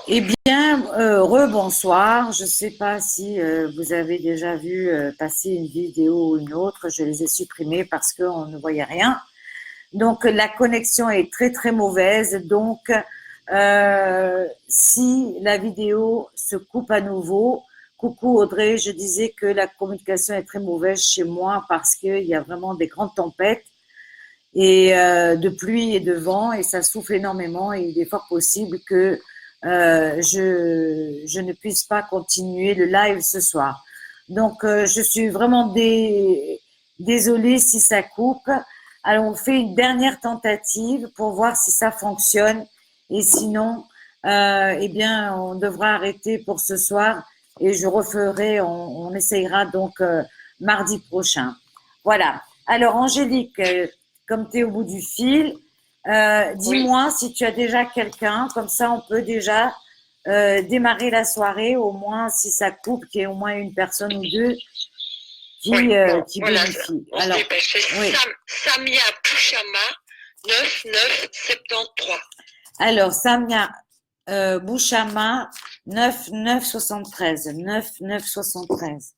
Eh bien, rebonsoir. Je ne sais pas si vous avez déjà vu passer une vidéo ou une autre. Je les ai supprimées parce qu'on ne voyait rien. Donc, la connexion est très, très mauvaise. Donc, si la vidéo se coupe à nouveau, coucou Audrey, je disais que la communication est très mauvaise chez moi parce qu'il y a vraiment des grandes tempêtes et de pluie et de vent et ça souffle énormément et il est fort possible que je ne puisse pas continuer le live ce soir. Donc, je suis vraiment désolée si ça coupe. Alors, on fait une dernière tentative pour voir si ça fonctionne et sinon, eh bien, on devra arrêter pour ce soir et je referai, on essayera donc mardi prochain. Voilà. Alors, Angélique, comme tu es au bout du fil, dis-moi si tu as déjà quelqu'un, comme ça on peut déjà démarrer la soirée, au moins si ça coupe, qu'il y ait au moins une personne ou deux qui bénéficie. On se dépêche. C'est Samia Pouchama, 9973. Alors, Samia Bouchama, 9973. 9973.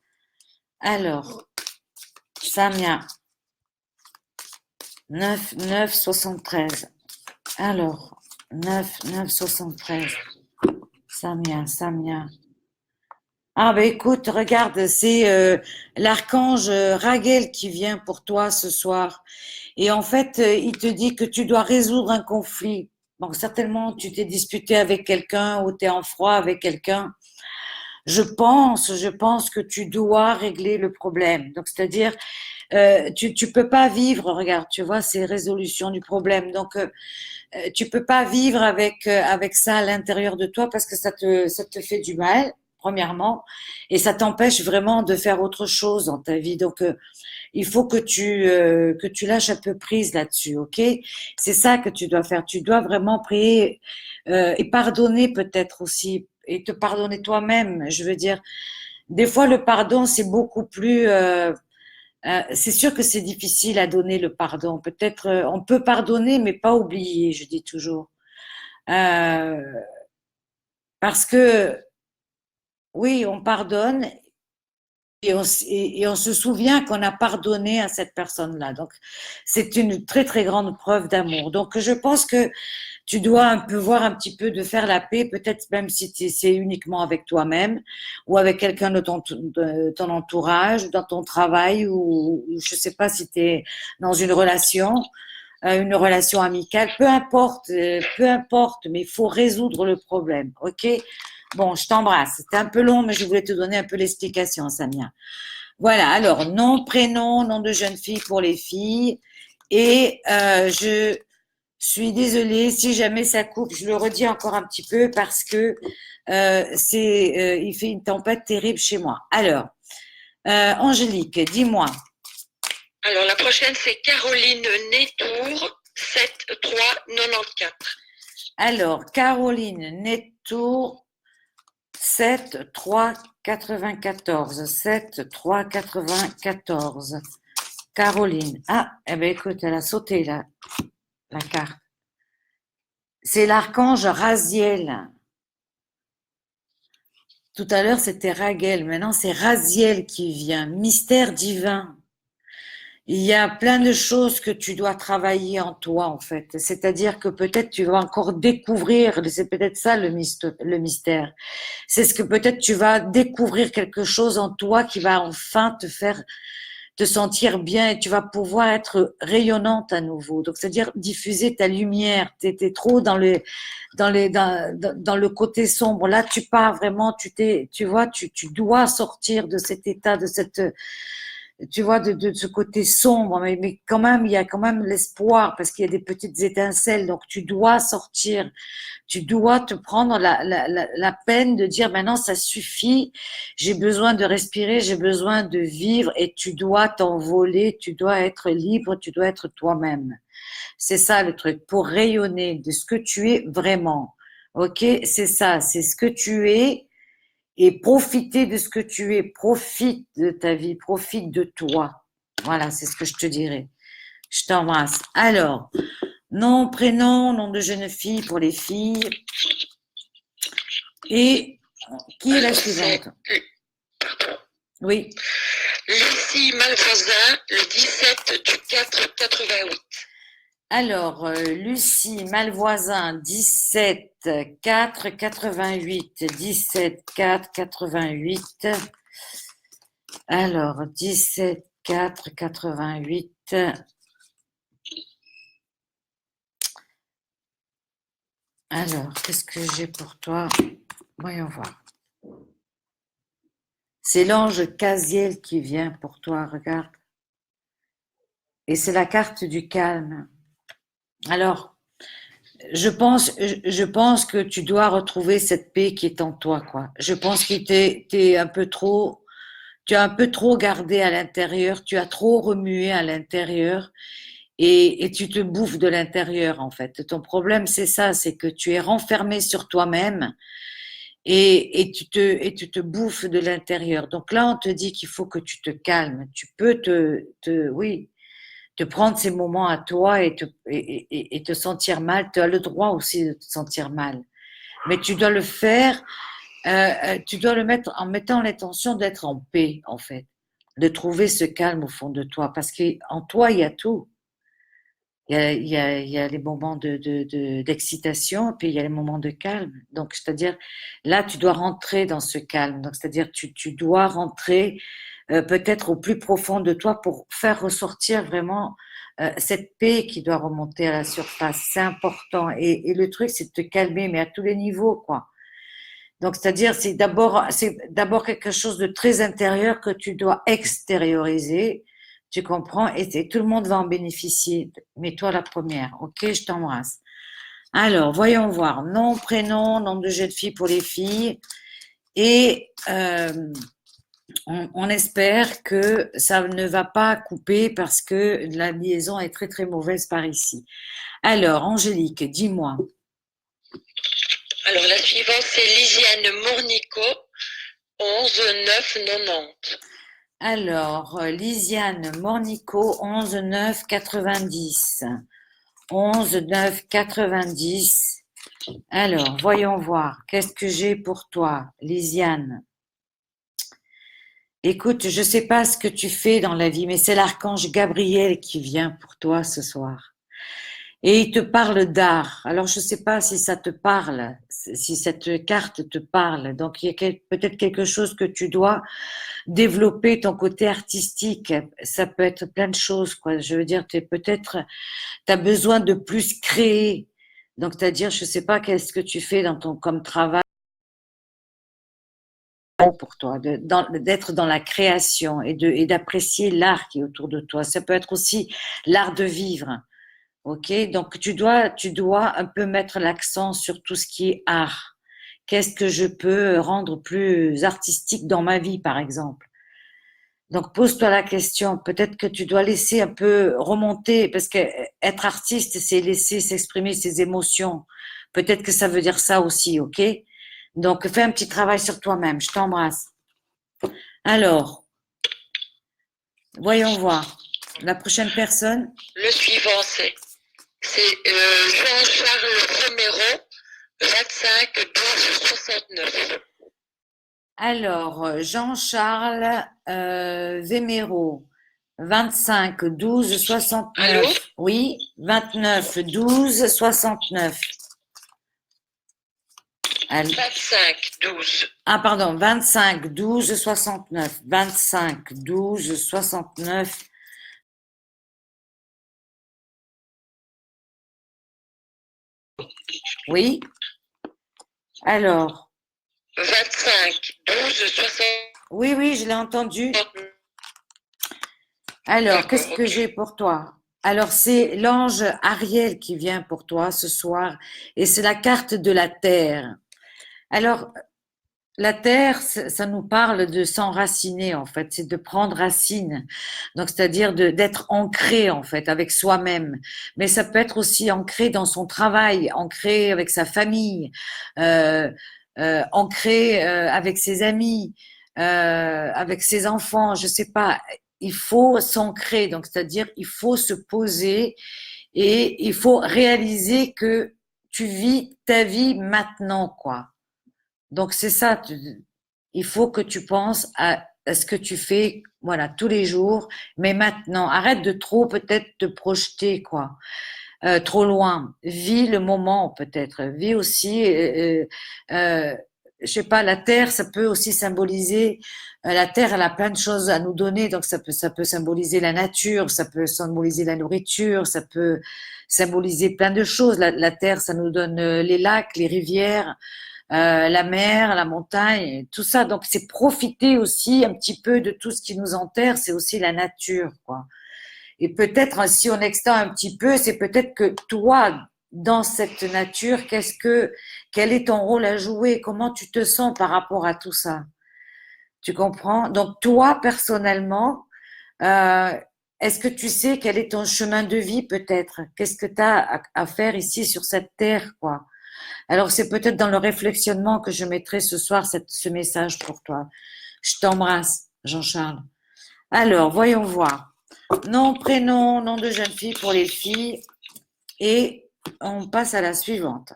Alors, Samia 9973. Alors, 9973. Samia. Ah ben écoute, regarde, c'est l'archange Raguel qui vient pour toi ce soir. Et en fait, il te dit que tu dois résoudre un conflit. Donc certainement, tu t'es disputé avec quelqu'un ou tu es en froid avec quelqu'un. Je pense que tu dois régler le problème. Donc c'est-à-dire, tu peux pas vivre, regarde, tu vois, c'est résolution du problème. Donc tu peux pas vivre avec ça à l'intérieur de toi parce que ça te fait du mal, premièrement, et ça t'empêche vraiment de faire autre chose dans ta vie. Donc il faut que tu lâches un peu prise là-dessus, ok? C'est ça que tu dois faire. Tu dois vraiment prier et pardonner peut-être aussi et te pardonner toi-même. Je veux dire, des fois le pardon c'est beaucoup plus c'est sûr que c'est difficile à donner le pardon. Peut-être on peut pardonner, mais pas oublier, je dis toujours. Euh, parce que oui, on pardonne et on se souvient qu'on a pardonné à cette personne-là. Donc, c'est une très, très grande preuve d'amour. Donc, je pense que tu dois un peu voir un petit peu de faire la paix, peut-être même si c'est uniquement avec toi-même ou avec quelqu'un de ton entourage, dans ton travail ou je sais pas si tu es dans une relation amicale, peu importe, mais il faut résoudre le problème, ok? Bon, je t'embrasse. C'était un peu long, mais je voulais te donner un peu l'explication, Samia. Voilà, alors, nom, prénom, nom de jeune fille pour les filles. Et je suis désolée, si jamais ça coupe, je le redis encore un petit peu parce que il fait une tempête terrible chez moi. Alors, Angélique, dis-moi. Alors, la prochaine, c'est Caroline Nétour, 7394. Alors, Caroline Nettour, 7394. 7394. Caroline. Ah, eh ben écoute, elle a sauté la carte. C'est l'archange Raziel. Tout à l'heure, c'était Raguel. Maintenant, c'est Raziel qui vient. Mystère divin. Il y a plein de choses que tu dois travailler en toi, en fait. C'est-à-dire que peut-être tu vas encore découvrir, c'est peut-être ça le mystère. C'est ce que peut-être tu vas découvrir quelque chose en toi qui va enfin te faire te sentir bien et tu vas pouvoir être rayonnante à nouveau. Donc, c'est-à-dire diffuser ta lumière. Tu étais trop dans le côté sombre. Là, tu pars vraiment, tu vois, tu dois sortir de cet état, tu vois, de ce côté sombre, mais quand même, il y a quand même l'espoir parce qu'il y a des petites étincelles. Donc, tu dois sortir, tu dois te prendre la peine de dire maintenant, ça suffit, j'ai besoin de respirer, j'ai besoin de vivre et tu dois t'envoler, tu dois être libre, tu dois être toi-même. C'est ça le truc, pour rayonner de ce que tu es vraiment. Ok, c'est ça, c'est ce que tu es et profiter de ce que tu es, profite de ta vie, profite de toi. Voilà, c'est ce que je te dirais. Je t'embrasse. Alors, nom, prénom, nom de jeune fille pour les filles. Et qui est la Alors, c'est suivante? Oui. Lucie Malvoisin, le 17 du 4 88. Alors, Lucie Malvoisin, 17 4 88. 17 4 88. Alors, 17 4 88. Alors, qu'est-ce que j'ai pour toi? Voyons voir. C'est l'ange Casiel qui vient pour toi, regarde. Et c'est la carte du calme. Alors, je pense que tu dois retrouver cette paix qui est en toi, quoi. Je pense que t'es un peu trop, tu as un peu trop gardé à l'intérieur, tu as trop remué à l'intérieur et tu te bouffes de l'intérieur, en fait. Ton problème, c'est ça, c'est que tu es renfermé sur toi-même et tu te bouffes de l'intérieur. Donc là, on te dit qu'il faut que tu te calmes. Tu peux oui, te prendre ces moments à toi et te sentir mal. Tu as le droit aussi de te sentir mal. Mais tu dois le faire, tu dois le mettre en mettant l'intention d'être en paix, en fait. De trouver ce calme au fond de toi. Parce qu'en toi, il y a tout. Il y a les moments d'excitation, puis il y a les moments de calme. Donc, c'est-à-dire, là, tu dois rentrer dans ce calme. Donc, c'est-à-dire, tu dois rentrer peut-être au plus profond de toi pour faire ressortir vraiment cette paix qui doit remonter à la surface. C'est important. Et le truc, c'est de te calmer, mais à tous les niveaux, quoi. Donc, c'est-à-dire, c'est d'abord quelque chose de très intérieur que tu dois extérioriser. Tu comprends? Et tout le monde va en bénéficier. Mais toi, la première. OK, je t'embrasse. Alors, voyons voir. Nom, prénom, nom de jeune fille pour les filles. Et on espère que ça ne va pas couper parce que la liaison est très, très mauvaise par ici. Alors, Angélique, dis-moi. Alors, la suivante, c'est Lisiane Mournico, 11 9 90. Alors, Lisiane Mornico, 11 9 90. 11 9 90. Alors, voyons voir. Qu'est-ce que j'ai pour toi, Lisiane? Écoute, je sais pas ce que tu fais dans la vie, mais c'est l'archange Gabriel qui vient pour toi ce soir. Et il te parle d'art. Alors, je sais pas si ça te parle, si cette carte te parle. Donc, il y a peut-être quelque chose que tu dois développer ton côté artistique. Ça peut être plein de choses, quoi. Je veux dire, t'as besoin de plus créer. Donc, c'est-à-dire, je sais pas qu'est-ce que tu fais dans ton, comme travail pour toi, d'être dans la création et d'apprécier l'art qui est autour de toi. Ça peut être aussi l'art de vivre. Ok, donc tu dois un peu mettre l'accent sur tout ce qui est art. Qu'est-ce que je peux rendre plus artistique dans ma vie, par exemple? Donc pose-toi la question. Peut-être que tu dois laisser un peu remonter, parce que être artiste, c'est laisser s'exprimer ses émotions. Peut-être que ça veut dire ça aussi, ok? Donc fais un petit travail sur toi-même. Je t'embrasse. Alors, voyons voir. La prochaine personne. Le suivant, c'est Jean-Charles Romero, 25 12 69. Alors, Jean-Charles Véméro, 25 12 Allô? 69. Oui, 29 12 69. 25 12. Ah, pardon, 25 12 69. 25 12 69. Oui. Alors, 25 12 69. oui, oui, je l'ai entendu. Alors, qu'est-ce D'accord, que ok. j'ai pour toi? Alors, c'est l'ange Ariel qui vient pour toi ce soir et c'est la carte de la Terre. Alors, la terre, ça nous parle de s'enraciner en fait, c'est de prendre racine. Donc c'est-à-dire d'être ancré en fait avec soi-même. Mais ça peut être aussi ancré dans son travail, ancré avec sa famille, euh, ancré avec ses amis, avec ses enfants. Je sais pas. Il faut s'ancrer. Donc c'est-à-dire il faut se poser et il faut réaliser que tu vis ta vie maintenant quoi. Donc c'est ça, il faut que tu penses à ce que tu fais, voilà, tous les jours, mais maintenant, arrête de trop peut-être te projeter, quoi, trop loin. Vis le moment peut-être, vis aussi, je sais pas, la terre, ça peut aussi symboliser, la terre, elle a plein de choses à nous donner, donc ça peut symboliser la nature, ça peut symboliser la nourriture, ça peut symboliser plein de choses. La terre, ça nous donne les lacs, les rivières, la mer, la montagne, tout ça. Donc, c'est profiter aussi un petit peu de tout ce qui nous enterre, c'est aussi la nature, quoi. Et peut-être, si on extend un petit peu, c'est peut-être que toi, dans cette nature, quel est ton rôle à jouer? Comment tu te sens par rapport à tout ça? Tu comprends? Donc, toi, personnellement, euh, est-ce que tu sais quel est ton chemin de vie, peut-être? Qu'est-ce que tu as à faire ici sur cette terre, quoi? Alors, c'est peut-être dans le réflexionnement que je mettrai ce soir ce message pour toi. Je t'embrasse, Jean-Charles. Alors, voyons voir. Nom, prénom, nom de jeune fille pour les filles. Et on passe à la suivante.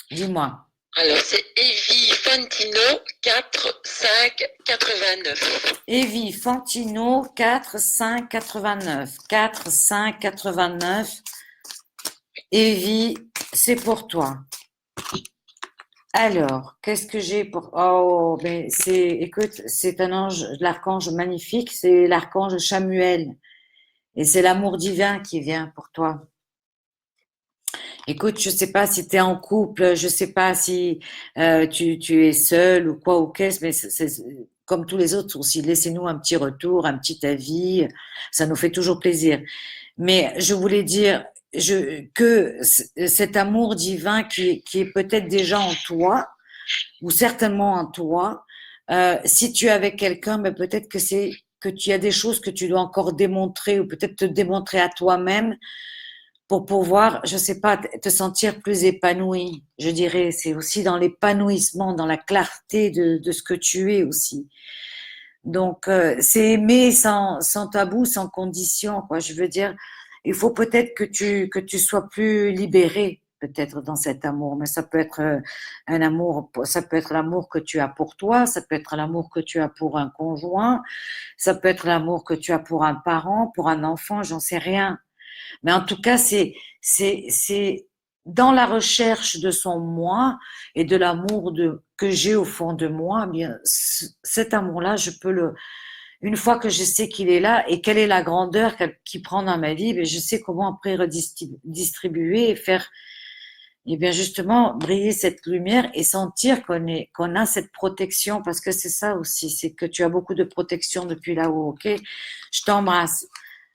Dis-moi. Alors, c'est Evie Fantino, 4, 5, 89. Evie Fantino, 4, 5, 89. 4, 5, 89. Evie, c'est pour toi. Alors, qu'est-ce que j'ai pour... Oh, mais écoute, c'est un ange, l'archange magnifique, c'est l'archange Chamuel. Et c'est l'amour divin qui vient pour toi. Écoute, je sais pas si tu es en couple, je sais pas si tu es seul ou quoi ou qu'est-ce, mais comme tous les autres aussi, laissez-nous un petit retour, un petit avis, ça nous fait toujours plaisir. Mais je voulais dire que cet amour divin qui est peut-être déjà en toi, ou certainement en toi, si tu es avec quelqu'un, mais peut-être que tu as des choses que tu dois encore démontrer ou peut-être te démontrer à toi-même pour pouvoir, je sais pas, te sentir plus épanoui. Je dirais, c'est aussi dans l'épanouissement, dans la clarté de ce que tu es aussi. Donc, c'est aimer sans tabou, sans condition, quoi. Je veux dire, il faut peut-être que tu sois plus libéré, peut-être dans cet amour. Mais ça peut être un amour, ça peut être l'amour que tu as pour toi, ça peut être l'amour que tu as pour un conjoint, ça peut être l'amour que tu as pour un parent, pour un enfant, j'en sais rien. Mais en tout cas, c'est dans la recherche de son moi et de l'amour que j'ai au fond de moi, eh bien, cet amour-là, je peux une fois que je sais qu'il est là et quelle est la grandeur qu'il prend dans ma vie, ben, je sais comment après redistribuer et faire, eh bien, justement, briller cette lumière et sentir qu'on a cette protection parce que c'est ça aussi, c'est que tu as beaucoup de protection depuis là-haut, ok? Je t'embrasse.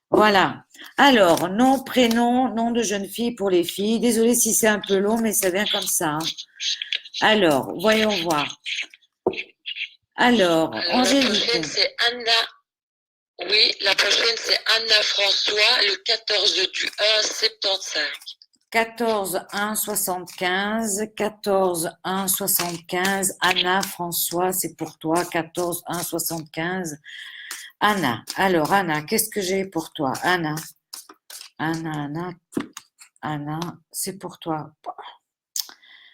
Voilà. Alors, nom, prénom, nom de jeune fille pour les filles. Désolée si c'est un peu long, mais ça vient comme ça, hein. Alors, voyons voir. Alors, Alors, la Angélique. prochaine, c'est Anna. Oui, la prochaine, c'est Anna François, le 14 du 1, 75. 14 1 75, 14 1 75. Anna François, c'est pour toi. 14 1 75. Anna. Alors, Anna, qu'est-ce que j'ai pour toi? Anna. Anna, Anna, c'est pour toi.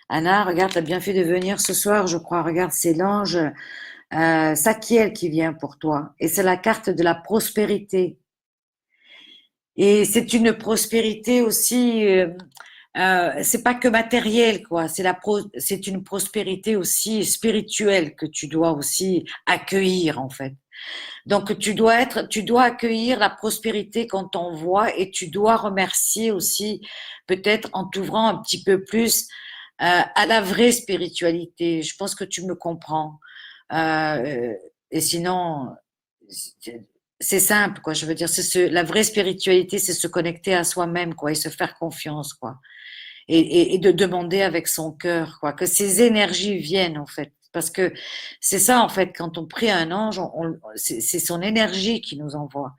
Anna, regarde, tu as bien fait de venir ce soir, je crois. Regarde, c'est l'ange Sakiel qui vient pour toi. Et c'est la carte de la prospérité. Et c'est une prospérité aussi, c'est pas que matériel, quoi. C'est une prospérité aussi spirituelle que tu dois aussi accueillir, en fait. Donc, tu dois accueillir la prospérité qu'on t'envoie et tu dois remercier aussi, peut-être en t'ouvrant un petit peu plus à la vraie spiritualité. Je pense que tu me comprends. Euh, et sinon, c'est simple, quoi. Je veux dire, la vraie spiritualité, c'est se connecter à soi-même, quoi, et se faire confiance, quoi. Et de demander avec son cœur, quoi, que ces énergies viennent, en fait. Parce que c'est ça, en fait, quand on prie à un ange, c'est son énergie qui nous envoie.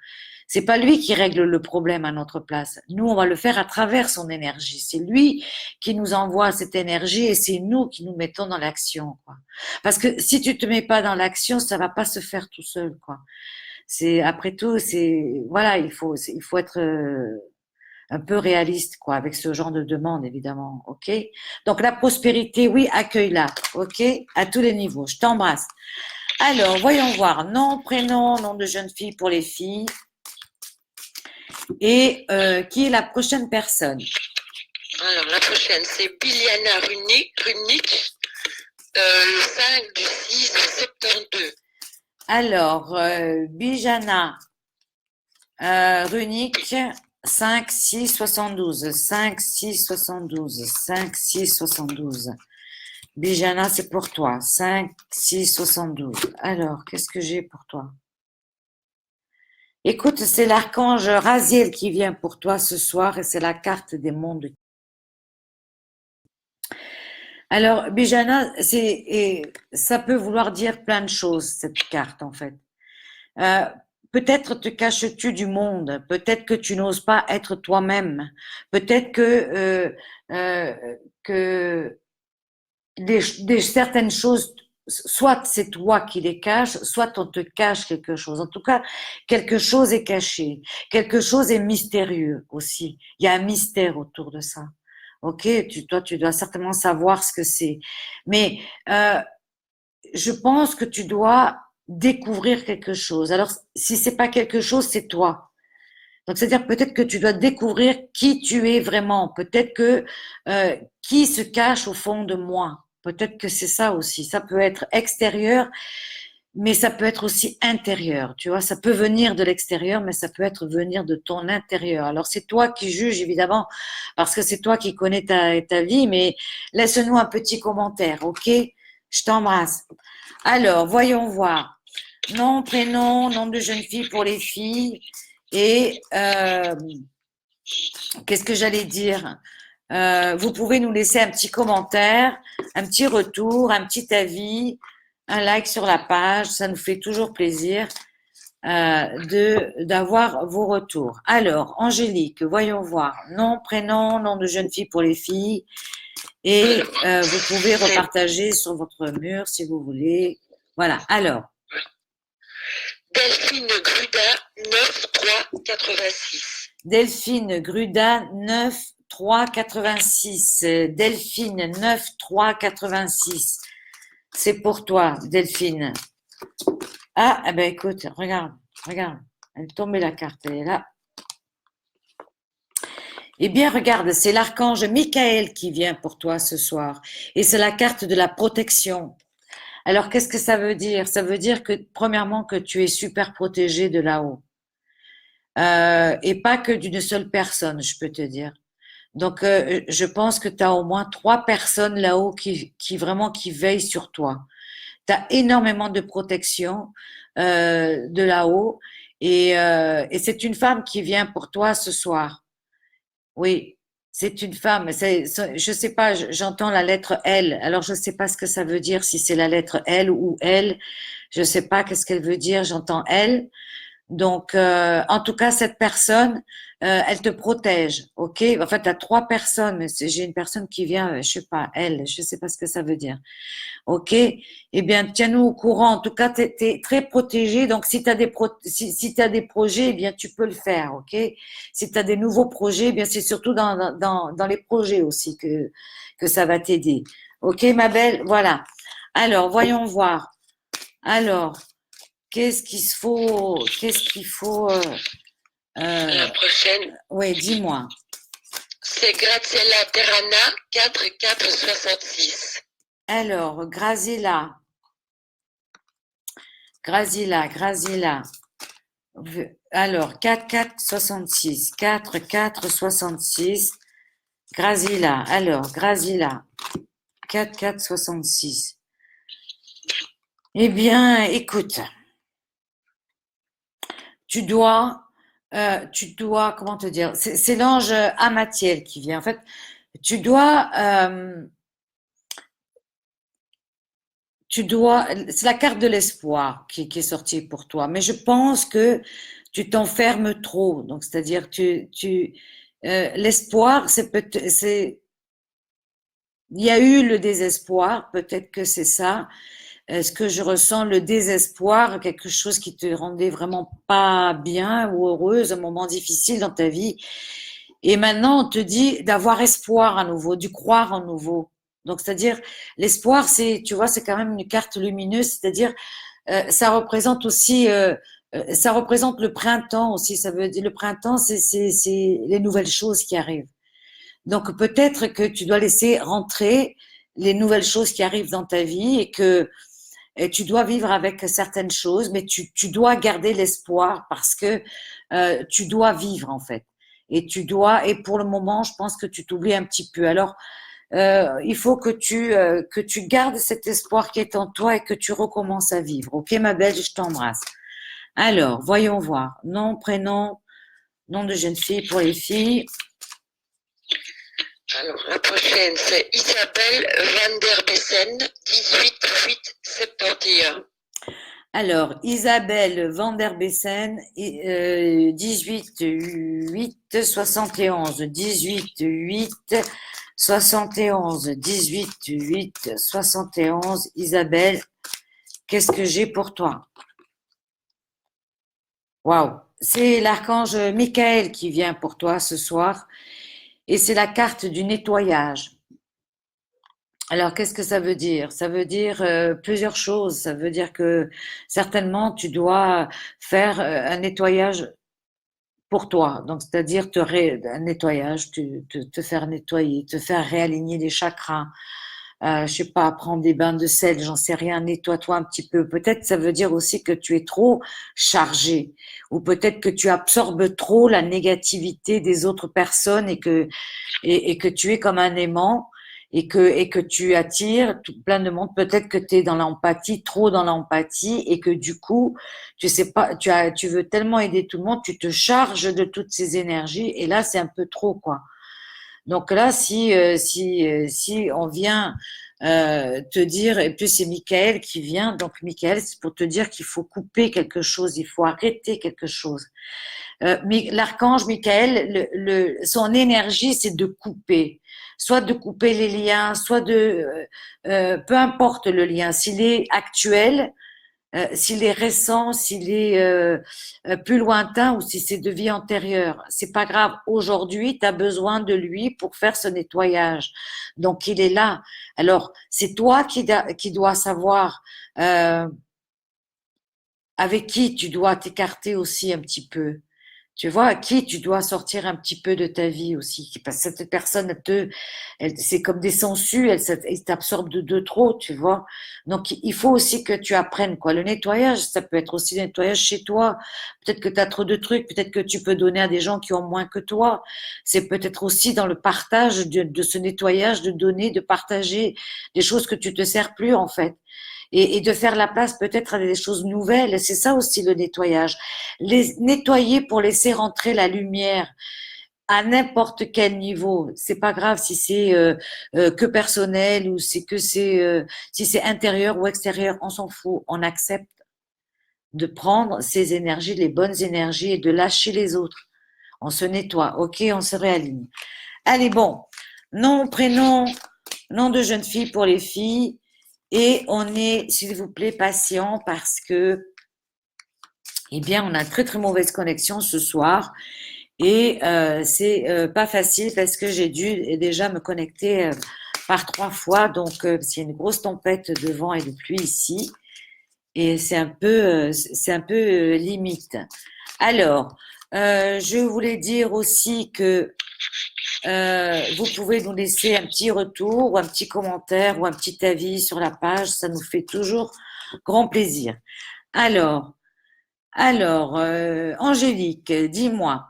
C'est pas lui qui règle le problème à notre place. Nous, on va le faire à travers son énergie. C'est lui qui nous envoie cette énergie et c'est nous qui nous mettons dans l'action, quoi. Parce que si tu te mets pas dans l'action, ça va pas se faire tout seul, quoi. C'est après tout, c'est voilà, il faut être un peu réaliste, quoi, avec ce genre de demande, évidemment, ok? Donc, la prospérité, oui, accueille-la, ok? À tous les niveaux. Je t'embrasse. Alors, voyons voir. Nom, prénom, nom de jeune fille pour les filles. Et qui est la prochaine personne? Alors, la prochaine, c'est Biliana Runic, le 5 du 6 72. Alors, Bijana Runic, 5, 6, 72. 5, 6, 72. 5, 6, 72. Bijana, c'est pour toi. 5, 6, 72. Alors, qu'est-ce que j'ai pour toi? Écoute, c'est l'archange Raziel qui vient pour toi ce soir et c'est la carte des mondes. Alors, Bijana, ça peut vouloir dire plein de choses, cette carte, en fait. Peut-être te caches-tu du monde, peut-être que tu n'oses pas être toi-même, peut-être que certaines choses, soit c'est toi qui les caches, soit on te cache quelque chose. En tout cas, quelque chose est caché, quelque chose est mystérieux aussi. Il y a un mystère autour de ça. Ok, toi, tu dois certainement savoir ce que c'est. Mais je pense que tu dois découvrir quelque chose. Alors, si c'est pas quelque chose, c'est toi. Donc, c'est-à-dire peut-être que tu dois découvrir qui tu es vraiment. Peut-être que qui se cache au fond de moi. Peut-être que c'est ça aussi. Ça peut être extérieur, mais ça peut être aussi intérieur. Tu vois, ça peut venir de l'extérieur, mais ça peut être venir de ton intérieur. Alors, c'est toi qui juges, évidemment, parce que c'est toi qui connais ta vie, mais laisse-nous un petit commentaire, ok? Je t'embrasse. Alors, voyons voir. Nom, prénom, nom de jeune fille pour les filles. Et qu'est-ce que j'allais dire? Vous pouvez nous laisser un petit commentaire, un petit retour, un petit avis, un like sur la page. Ça nous fait toujours plaisir d'avoir vos retours. Alors, Angélique, voyons voir. Nom, prénom, nom de jeune fille pour les filles. Et vous pouvez repartager sur votre mur si vous voulez. Voilà. Alors. Delphine Gruda, 9-3-86. Delphine Gruda, 9-3-86. Delphine, 9-3-86. C'est pour toi, Delphine. Ah, eh ben écoute, regarde. Elle est tombée la carte, elle est là. Eh bien, regarde, c'est l'archange Michael qui vient pour toi ce soir. Et c'est la carte de la protection. Alors, qu'est-ce que ça veut dire? Ça veut dire que, premièrement, que tu es super protégé de là-haut. Et pas que d'une seule personne, je peux te dire. Donc, je pense que tu as au moins 3 personnes là-haut qui vraiment qui veillent sur toi. Tu as énormément de protection de là-haut et c'est une femme qui vient pour toi ce soir. Oui, c'est une femme. Je sais pas, j'entends la lettre L. Alors, je sais pas ce que ça veut dire, si c'est la lettre L ou L. Je sais pas qu'est-ce qu'elle veut dire. J'entends L. Donc, en tout cas, cette personne, elle te protège, ok? En fait, tu as 3 personnes, mais j'ai une personne qui vient, je sais pas, elle, je sais pas ce que ça veut dire, ok? Eh bien, tiens-nous au courant. En tout cas, tu es très protégé. Donc, si tu as si t'as des projets, eh bien, tu peux le faire, ok? Si tu as des nouveaux projets, eh bien, c'est surtout dans les projets aussi que ça va t'aider. Ok, ma belle? Voilà. Alors, voyons voir. Alors, qu'est-ce qu'il faut La prochaine, oui, dis-moi. c'est Graziella Terrana, 4-4-66. Alors, Grazilla. Alors, 4-4-66. 4-4-66. Grazilla. Alors, Grazilla. 4-4-66. Eh bien, écoute, tu dois, comment te dire, c'est l'ange Amathiel qui vient. En fait, tu dois, c'est la carte de l'espoir qui est sortie pour toi. Mais je pense que tu t'enfermes trop. Donc, c'est-à-dire, l'espoir, il y a eu le désespoir. Peut-être que c'est ça. Est-ce que je ressens le désespoir, quelque chose qui te rendait vraiment pas bien ou heureuse, un moment difficile dans ta vie? Et maintenant, on te dit d'avoir espoir à nouveau, du croire en nouveau. Donc, c'est-à-dire, l'espoir, c'est, tu vois, c'est quand même une carte lumineuse, c'est-à-dire, ça représente aussi, ça représente le printemps aussi. Ça veut dire, le printemps, c'est les nouvelles choses qui arrivent. Donc, peut-être que tu dois laisser rentrer les nouvelles choses qui arrivent dans ta vie et que et tu dois vivre avec certaines choses, mais tu dois garder l'espoir parce que tu dois vivre en fait. Et tu dois, et pour le moment, je pense que tu t'oublies un petit peu. Alors, il faut que tu gardes cet espoir qui est en toi et que tu recommences à vivre. Ok, ma belle, je t'embrasse. Alors, voyons voir. Nom, prénom, nom de jeune fille pour les filles. Alors, la prochaine, c'est Isabelle Van der Bessen, 18 8 71. Alors, Isabelle Van der Bessen, 18 8 71, 18 8 71, 18 8 71. Isabelle, qu'est-ce que j'ai pour toi? Waouh, c'est l'archange Michael qui vient pour toi ce soir et c'est la carte du nettoyage. Alors, qu'est-ce que ça veut dire? Ça veut dire plusieurs choses. Ça veut dire que certainement tu dois faire un nettoyage pour toi. Donc, c'est-à-dire un nettoyage, te faire nettoyer, te faire réaligner les chakras. Je sais pas, prendre des bains de sel, j'en sais rien, nettoie-toi un petit peu. Peut-être ça veut dire aussi que tu es trop chargé, ou peut-être que tu absorbes trop la négativité des autres personnes et que tu es comme un aimant et que tu attires plein de monde. Peut-être que tu es dans l'empathie, trop dans l'empathie et que du coup, tu sais pas, tu veux tellement aider tout le monde, tu te charges de toutes ces énergies et là, c'est un peu trop, quoi. Donc là, si on vient te dire, et puis c'est Michael qui vient, donc Michael, c'est pour te dire qu'il faut couper quelque chose, il faut arrêter quelque chose. L'archange Michael, son énergie, c'est de couper, soit de couper les liens, soit peu importe le lien, s'il est actuel, s'il est récent, s'il est plus lointain ou si c'est de vie antérieure. C'est pas grave. Aujourd'hui, tu as besoin de lui pour faire ce nettoyage. Donc, il est là. Alors, c'est toi qui dois savoir avec qui tu dois t'écarter aussi un petit peu. Tu vois, à qui tu dois sortir un petit peu de ta vie aussi. Parce que cette personne, c'est comme des sangsues, elle t'absorbe de trop, tu vois. Donc, il faut aussi que tu apprennes, quoi. Le nettoyage, ça peut être aussi le nettoyage chez toi. Peut-être que tu as trop de trucs, peut-être que tu peux donner à des gens qui ont moins que toi. C'est peut-être aussi dans le partage de ce nettoyage, de donner, de partager des choses que tu te sers plus, en fait et de faire la place peut-être à des choses nouvelles. C'est ça aussi le nettoyage. Les nettoyer pour laisser rentrer la lumière à n'importe quel niveau. C'est pas grave si c'est que personnel ou si c'est intérieur ou extérieur, on s'en fout. On accepte de prendre ces énergies, les bonnes énergies et de lâcher les autres. On se nettoie, ok, on se réaligne. Allez, bon, nom, prénom, nom de jeune fille pour les filles. Et on est, s'il vous plaît, patient parce que, eh bien, on a très très mauvaise connexion ce soir et c'est pas facile parce que j'ai dû déjà me connecter par 3 fois, donc parce qu'il y a une grosse tempête de vent et de pluie ici et c'est un peu limite. Alors, je voulais dire aussi que vous pouvez nous laisser un petit retour ou un petit commentaire ou un petit avis sur la page, ça nous fait toujours grand plaisir. Alors, Angélique, dis-moi.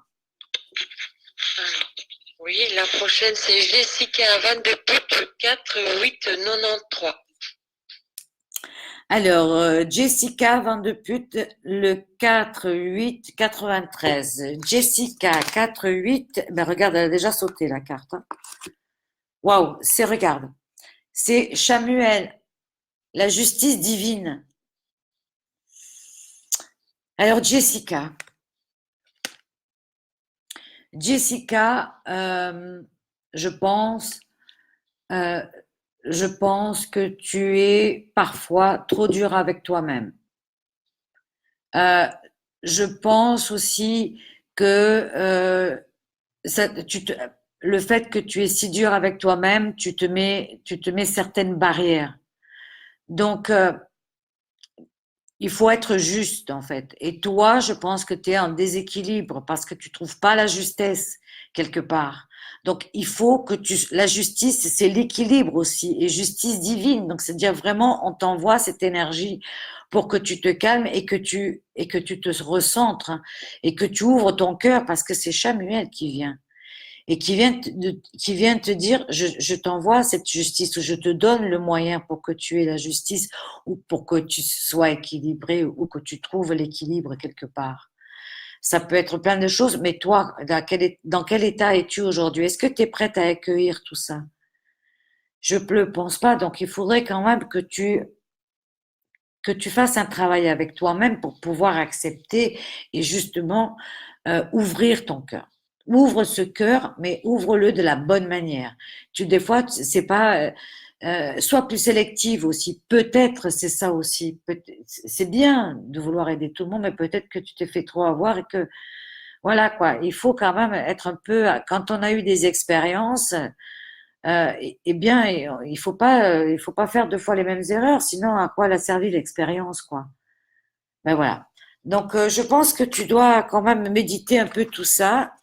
Oui, la prochaine, c'est Jessica Van de Put, 4 8 93. Alors, Jessica Van de Put, le 4-8-93. Jessica 4-8, ben regarde, elle a déjà sauté la carte. Hein. Waouh, regarde, c'est Chamuel, la justice divine. Alors, Jessica, je pense, euh, je pense que tu es parfois trop dur avec toi-même. Je pense aussi que ça, le fait que tu es si dur avec toi-même, tu te mets certaines barrières. Donc, il faut être juste en fait. Et toi, je pense que tu es en déséquilibre parce que tu trouves pas la justesse quelque part. Donc, il faut que la justice, c'est l'équilibre aussi, et justice divine. Donc, c'est-à-dire vraiment, on t'envoie cette énergie pour que tu te calmes et que tu te recentres, hein, et que tu ouvres ton cœur parce que c'est Chamuel qui vient et qui vient te dire, je t'envoie cette justice, ou je te donne le moyen pour que tu aies la justice, ou pour que tu sois équilibré, ou que tu trouves l'équilibre quelque part. Ça peut être plein de choses, mais toi, dans quel état es-tu aujourd'hui? Est-ce que tu es prête à accueillir tout ça? Je ne le pense pas, donc il faudrait quand même que tu fasses un travail avec toi-même pour pouvoir accepter et justement ouvrir ton cœur. Ouvre ce cœur, mais ouvre-le de la bonne manière. Des fois, c'est pas, sois plus sélective aussi. Peut-être c'est ça aussi. C'est bien de vouloir aider tout le monde, mais peut-être que tu t'es fait trop avoir et que voilà quoi. Il faut quand même être un peu. Quand on a eu des expériences, eh bien, il faut pas faire deux fois les mêmes erreurs. Sinon, à quoi elle a servi l'expérience, quoi? Ben voilà. Donc, je pense que tu dois quand même méditer un peu tout ça,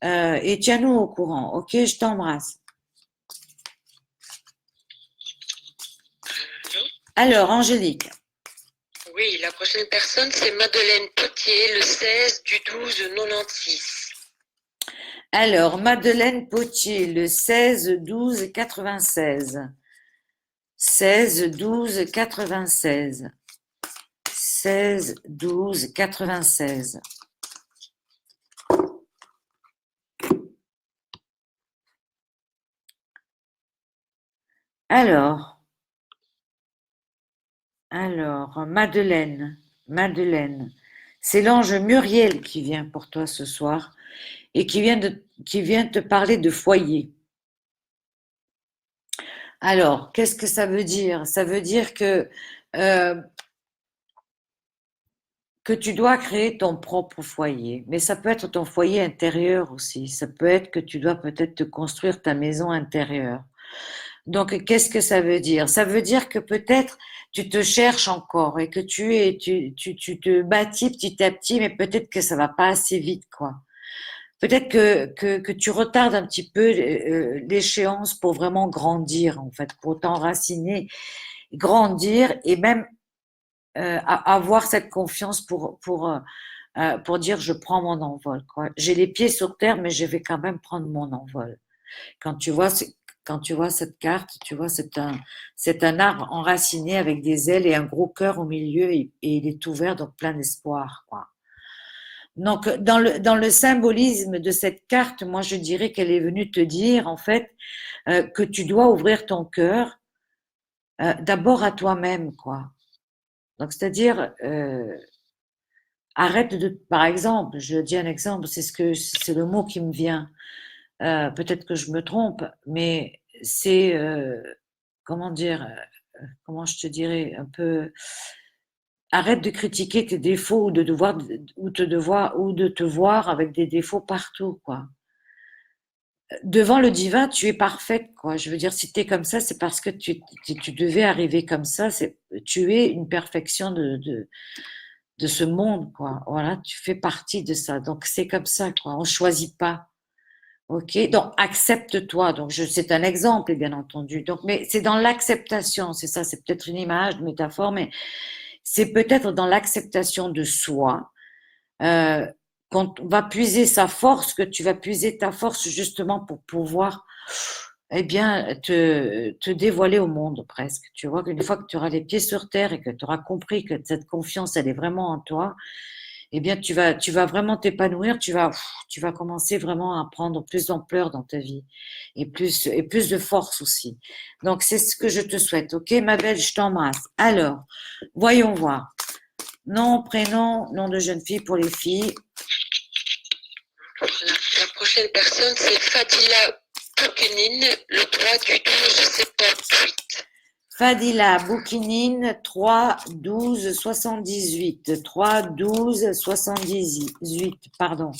et tiens-nous au courant. Ok, je t'embrasse. Alors, Angélique. Oui, la prochaine personne, c'est Madeleine Potier, le 16 du 12 96. Alors, Madeleine Potier, le 16-12-96. 16-12-96. 16-12-96. Alors, Madeleine, c'est l'ange Muriel qui vient pour toi ce soir et qui vient te parler de foyer. Alors, qu'est-ce que ça veut dire? Ça veut dire euh, que tu dois créer ton propre foyer, mais ça peut être ton foyer intérieur aussi. Ça peut être que tu dois peut-être te construire ta maison intérieure. Donc, qu'est-ce que ça veut dire? Ça veut dire que peut-être tu te cherches encore et que tu te bâtis petit à petit, mais peut-être que ça va pas assez vite, quoi. Peut-être que tu retardes un petit peu l'échéance pour vraiment grandir, en fait, pour t'enraciner, grandir et même avoir cette confiance pour dire je prends mon envol, quoi. J'ai les pieds sur terre, mais je vais quand même prendre mon envol. Quand tu vois, quand tu vois cette carte, tu vois, c'est un arbre enraciné avec des ailes et un gros cœur au milieu et il est ouvert, donc plein d'espoir, quoi. Donc, dans le symbolisme de cette carte, moi, je dirais qu'elle est venue te dire, en fait, que tu dois ouvrir ton cœur d'abord à toi-même, quoi. Donc, c'est-à-dire, arrête de, par exemple, je dis un exemple, c'est le mot qui me vient. Peut-être que je me trompe, mais c'est, comment dire, comment je te dirais, un peu, arrête de critiquer tes défauts ou de te voir avec des défauts partout, quoi. Devant le divin, tu es parfaite, quoi. Je veux dire, si tu es comme ça, c'est parce que tu devais arriver comme ça. Tu es une perfection de ce monde, quoi. Voilà, tu fais partie de ça. Donc, c'est comme ça, quoi. On choisit pas. Ok, donc accepte-toi. Donc c'est un exemple, bien entendu. Donc, mais c'est dans l'acceptation, c'est ça. C'est peut-être une image, une métaphore, mais c'est peut-être dans l'acceptation de soi euh, qu'on va puiser sa force, que tu vas puiser ta force justement pour pouvoir, eh bien, te dévoiler au monde presque. Tu vois qu'une fois que tu auras les pieds sur terre et que tu auras compris que cette confiance, elle est vraiment en toi, eh bien, tu vas vraiment t'épanouir, tu vas commencer vraiment à prendre plus d'ampleur dans ta vie et plus de force aussi. Donc, c'est ce que je te souhaite. Ok, ma belle, je t'embrasse. Alors, voyons voir. Nom, prénom, nom de jeune fille pour les filles. Voilà. La prochaine personne, c'est Fadila Poukenine, le 3 du 12 78. Fadila Boukinine, 3 12 78. 3 12 78, pardon.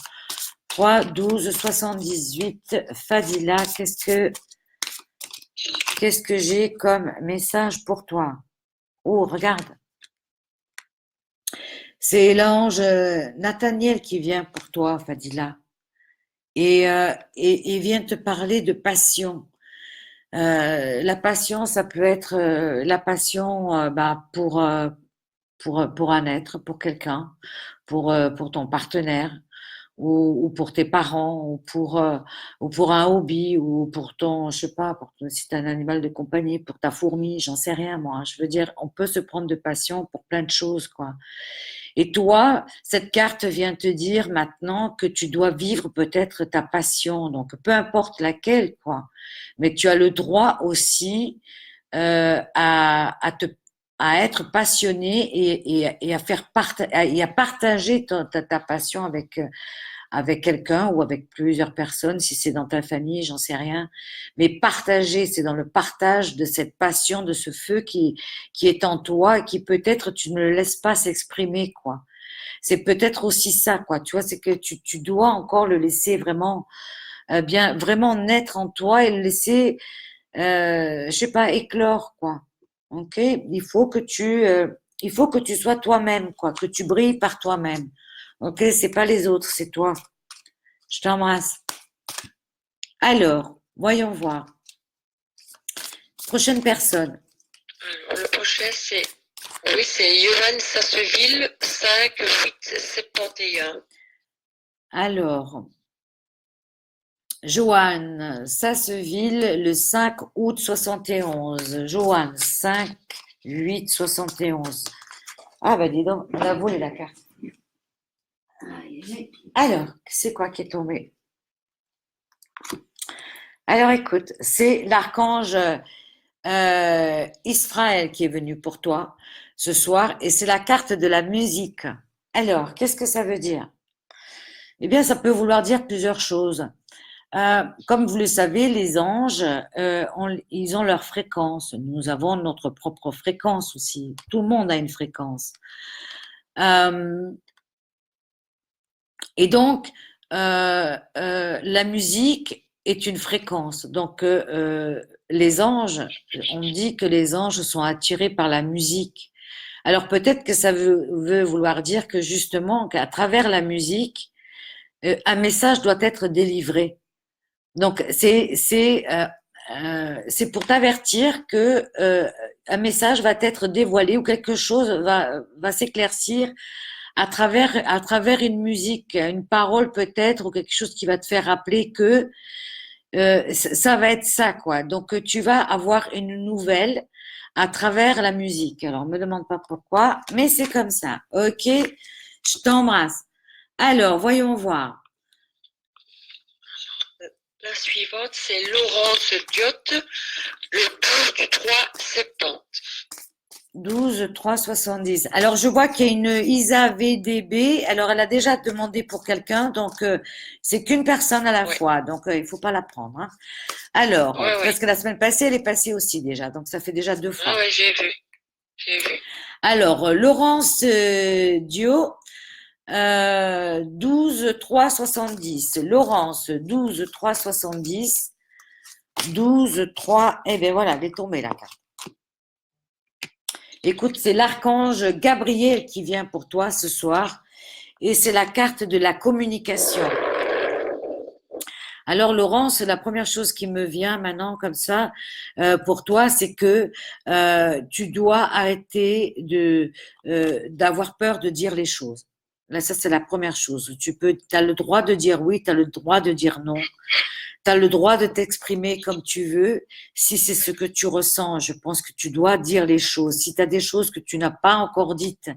3, 12, 78. Fadila, qu'est-ce que j'ai comme message pour toi? Oh, regarde. C'est l'ange Nathaniel qui vient pour toi, Fadila. Et vient te parler de passion. La passion, ça peut être la passion pour un être, pour quelqu'un, pour ton partenaire, ou pour tes parents, ou pour un hobby, ou pour ton, je sais pas, si tu as un animal de compagnie, pour ta fourmi, j'en sais rien moi. Je veux dire, on peut se prendre de passion pour plein de choses, quoi. Et toi, cette carte vient te dire maintenant que tu dois vivre peut-être ta passion, donc peu importe laquelle, quoi. Mais tu as le droit aussi à être passionné et à et à partager ta passion avec quelqu'un ou avec plusieurs personnes, si c'est dans ta famille, j'en sais rien. Mais partager, c'est dans le partage de cette passion, de ce feu qui est en toi et qui peut-être tu ne le laisses pas s'exprimer, quoi. C'est peut-être aussi ça, quoi. Tu vois, c'est que tu dois encore le laisser vraiment bien, vraiment naître en toi et le laisser, je sais pas, éclore, quoi. Ok? Il faut que tu sois toi-même, quoi, que tu brilles par toi-même. Ok? C'est pas les autres, c'est toi. Je t'embrasse. Alors, voyons voir. Prochaine personne. Alors, le prochain, c'est Johan Sasseville, 5 8 71. Alors, Joanne Sasseville, le 5 août 71. Joanne, 5, 8, 71. Ah, bah dis donc, on a volé la carte. Alors, c'est quoi qui est tombé? Alors, écoute, c'est l'archange Israël qui est venu pour toi ce soir et c'est la carte de la musique. Alors, qu'est-ce que ça veut dire? Eh bien, ça peut vouloir dire plusieurs choses. Comme vous le savez, les anges, ils ont leur fréquence. Nous avons notre propre fréquence aussi. Tout le monde a une fréquence. Et donc, la musique est une fréquence. Donc, les anges, on dit que les anges sont attirés par la musique. Alors peut-être que ça veut vouloir dire que justement, qu'à travers la musique, un message doit être délivré. Donc c'est pour t'avertir que un message va être dévoilé ou quelque chose va s'éclaircir à travers une musique, une parole peut-être ou quelque chose qui va te faire rappeler que ça va être ça quoi. Donc tu vas avoir une nouvelle à travers la musique. Alors me demande pas pourquoi, mais c'est comme ça. Ok, je t'embrasse. Alors voyons voir. La suivante, c'est Laurence Diotte, le 12 du 3 70. 12 3 70. Alors je vois qu'il y a une Isa VDB. Alors elle a déjà demandé pour quelqu'un, donc c'est qu'une personne à la fois, donc il faut pas la prendre. Hein. Alors parce que la semaine passée elle est passée aussi déjà, donc ça fait déjà 2 fois. Ah ouais, j'ai vu. Alors Laurence Dio. 12 3 70. Laurence 12 3 70. 12 3. Eh bien voilà, elle est tombée la carte. Écoute, c'est l'archange Gabriel qui vient pour toi ce soir et c'est la carte de la communication. Alors Laurence, la première chose qui me vient maintenant comme ça pour toi, c'est que tu dois arrêter d'avoir peur de dire les choses. Là, ça c'est la première chose. Tu as le droit de dire oui, tu as le droit de dire non. Tu as le droit de t'exprimer comme tu veux. Si c'est ce que tu ressens, je pense que tu dois dire les choses. Si tu as des choses que tu n'as pas encore dites,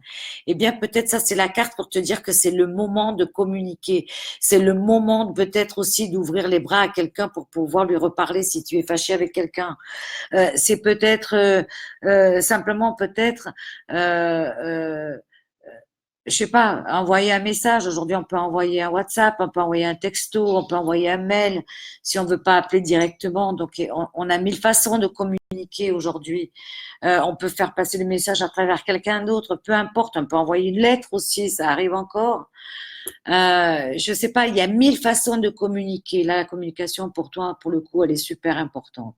eh bien peut-être ça c'est la carte pour te dire que c'est le moment de communiquer. C'est le moment peut-être aussi d'ouvrir les bras à quelqu'un pour pouvoir lui reparler si tu es fâché avec quelqu'un. C'est peut-être simplement peut-être je sais pas, envoyer un message. Aujourd'hui, on peut envoyer un WhatsApp, on peut envoyer un texto, on peut envoyer un mail si on veut pas appeler directement. Donc, on a 1000 façons de communiquer aujourd'hui. On peut faire passer le message à travers quelqu'un d'autre, peu importe. On peut envoyer une lettre aussi, ça arrive encore. Je sais pas, il y a 1000 façons de communiquer. Là, la communication pour toi, pour le coup, elle est super importante.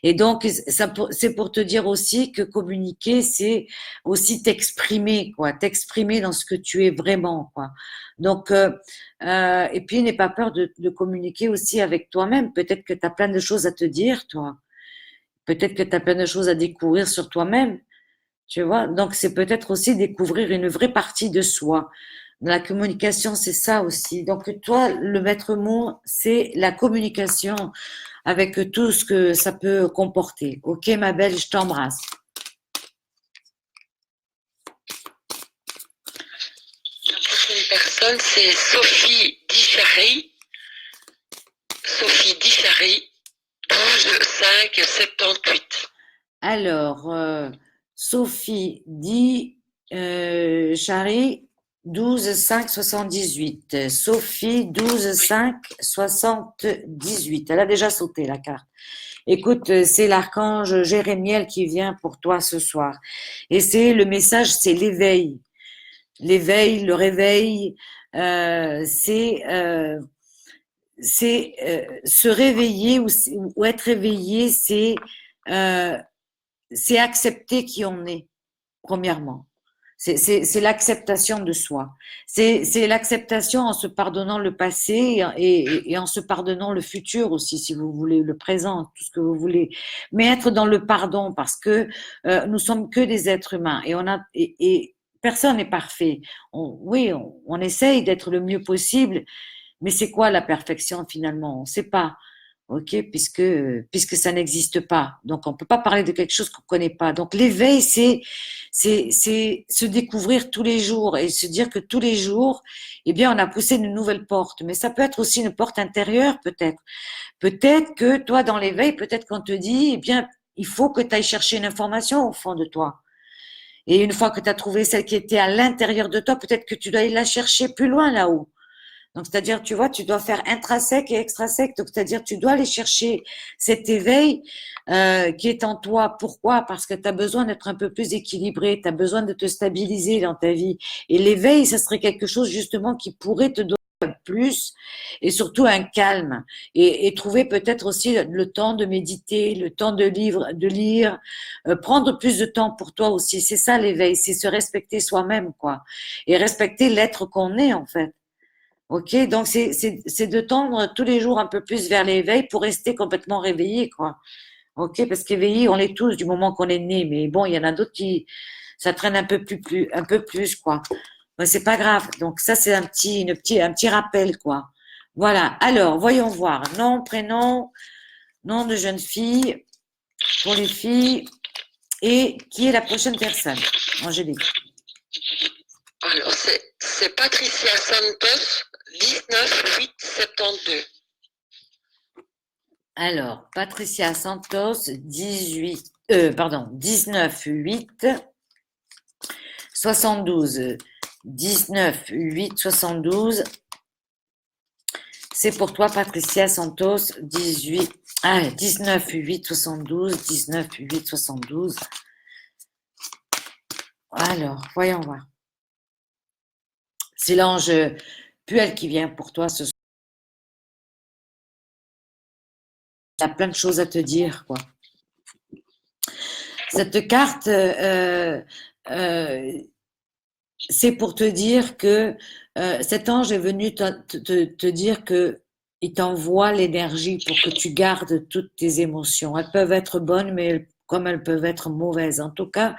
Et donc, c'est pour te dire aussi que communiquer, c'est aussi t'exprimer, quoi, t'exprimer dans ce que tu es vraiment, quoi. Donc, et puis, n'aie pas peur de communiquer aussi avec toi-même. Peut-être que tu as plein de choses à te dire, toi. Peut-être que tu as plein de choses à découvrir sur toi-même, tu vois. Donc, c'est peut-être aussi découvrir une vraie partie de soi. La communication, c'est ça aussi. Donc, toi, le maître mot, c'est la communication avec tout ce que ça peut comporter. Ok, ma belle, je t'embrasse. La prochaine personne, c'est Sophie Dichary. Sophie Dichary, 12 5 78. Alors, Sophie dit Chari, 12 5 78. Sophie, 12 5 78. Elle a déjà sauté la carte. Écoute, c'est l'archange Jérémiel qui vient pour toi ce soir. Et c'est le message, c'est l'éveil. L'éveil, le réveil, euh, c'est euh, se réveiller ou être réveillé, euh, c'est accepter qui on est, premièrement. C'est l'acceptation de soi. C'est l'acceptation en se pardonnant le passé et en se pardonnant le futur aussi, si vous voulez, le présent, tout ce que vous voulez. Mais être dans le pardon parce que nous sommes que des êtres humains et personne n'est parfait. Oui, on essaye d'être le mieux possible, mais c'est quoi la perfection finalement? On ne sait pas. Ok, puisque ça n'existe pas. Donc, on ne peut pas parler de quelque chose qu'on ne connaît pas. Donc, l'éveil, c'est se découvrir tous les jours et se dire que tous les jours, eh bien, on a poussé une nouvelle porte. Mais ça peut être aussi une porte intérieure, peut-être. Peut-être que toi, dans l'éveil, peut-être qu'on te dit, eh bien, il faut que tu ailles chercher une information au fond de toi. Et une fois que tu as trouvé celle qui était à l'intérieur de toi, peut-être que tu dois aller la chercher plus loin là-haut. Donc, c'est-à-dire, tu vois, tu dois faire intrinsèque et extrinsèque. Donc, c'est-à-dire, tu dois aller chercher cet éveil qui est en toi. Pourquoi? Parce que tu as besoin d'être un peu plus équilibré, tu as besoin de te stabiliser dans ta vie. Et l'éveil, ça serait quelque chose justement qui pourrait te donner plus et surtout un calme et trouver peut-être aussi le temps de méditer, le temps de lire, prendre plus de temps pour toi aussi. C'est ça l'éveil, c'est se respecter soi-même, quoi, et respecter l'être qu'on est en fait. Ok, donc c'est de tendre tous les jours un peu plus vers l'éveil pour rester complètement réveillé, quoi. Ok, parce qu'éveillé, on l'est tous du moment qu'on est né, mais bon, il y en a d'autres qui ça traîne un peu plus, quoi. Mais c'est pas grave. Donc ça, c'est un petit rappel, quoi. Voilà. Alors, voyons voir. Nom, prénom, nom de jeune fille pour les filles et qui est la prochaine personne, Angélique. Alors, c'est Patricia Santos, 19 8 72. Alors, Patricia Santos, 19 8 72. 19 8 72. C'est pour toi, Patricia Santos, 19 8 72. 19 8 72. Alors, voyons voir. C'est l'ange Puel qui vient pour toi ce soir. Il a plein de choses à te dire, quoi. Cette carte, c'est pour te dire que cet ange est venu te dire que il t'envoie l'énergie pour que tu gardes toutes tes émotions. Elles peuvent être bonnes, mais comme elles peuvent être mauvaises. En tout cas,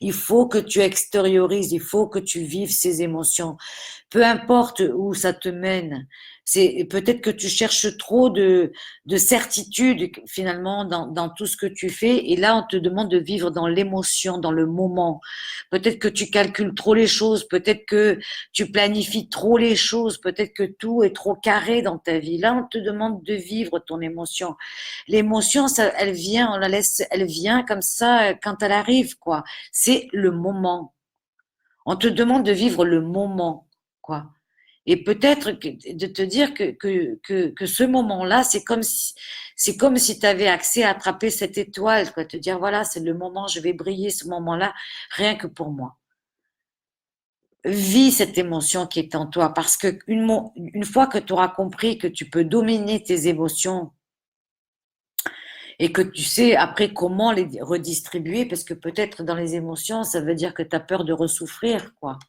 il faut que tu extériorises, il faut que tu vives ces émotions. Peu importe où ça te mène, c'est peut-être que tu cherches trop de certitude finalement dans tout ce que tu fais. Et là, on te demande de vivre dans l'émotion, dans le moment. Peut-être que tu calcules trop les choses, peut-être que tu planifies trop les choses, peut-être que tout est trop carré dans ta vie. Là, on te demande de vivre ton émotion. L'émotion, ça, elle vient, on la laisse, elle vient comme ça quand elle arrive, quoi. C'est le moment. On te demande de vivre le moment, quoi. Et peut-être de te dire que ce moment-là, c'est comme si tu avais accès à attraper cette étoile, quoi. Te dire, voilà, c'est le moment, je vais briller ce moment-là, rien que pour moi. vis cette émotion qui est en toi parce que une fois que tu auras compris que tu peux dominer tes émotions et que tu sais après comment les redistribuer, parce que peut-être dans les émotions, ça veut dire que tu as peur de ressouffrir, quoi.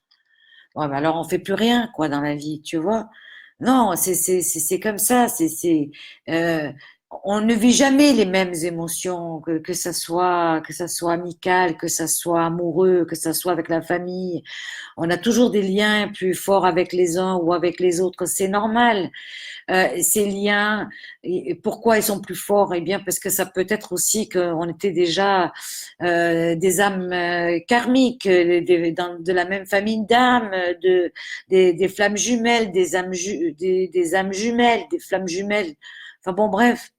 Ouais, mais alors on fait plus rien, quoi, dans la vie, tu vois. Non, c'est comme ça. Euh, on ne vit jamais les mêmes émotions, que ça soit amical, que ça soit amoureux, que ça soit avec la famille. On a toujours des liens plus forts avec les uns ou avec les autres. C'est normal. Ces liens, pourquoi ils sont plus forts? Eh bien, parce que ça peut être aussi qu'on était déjà des âmes karmiques, de la même famille d'âmes, des flammes jumelles, des âmes jumelles, des flammes jumelles. Enfin bon, bref,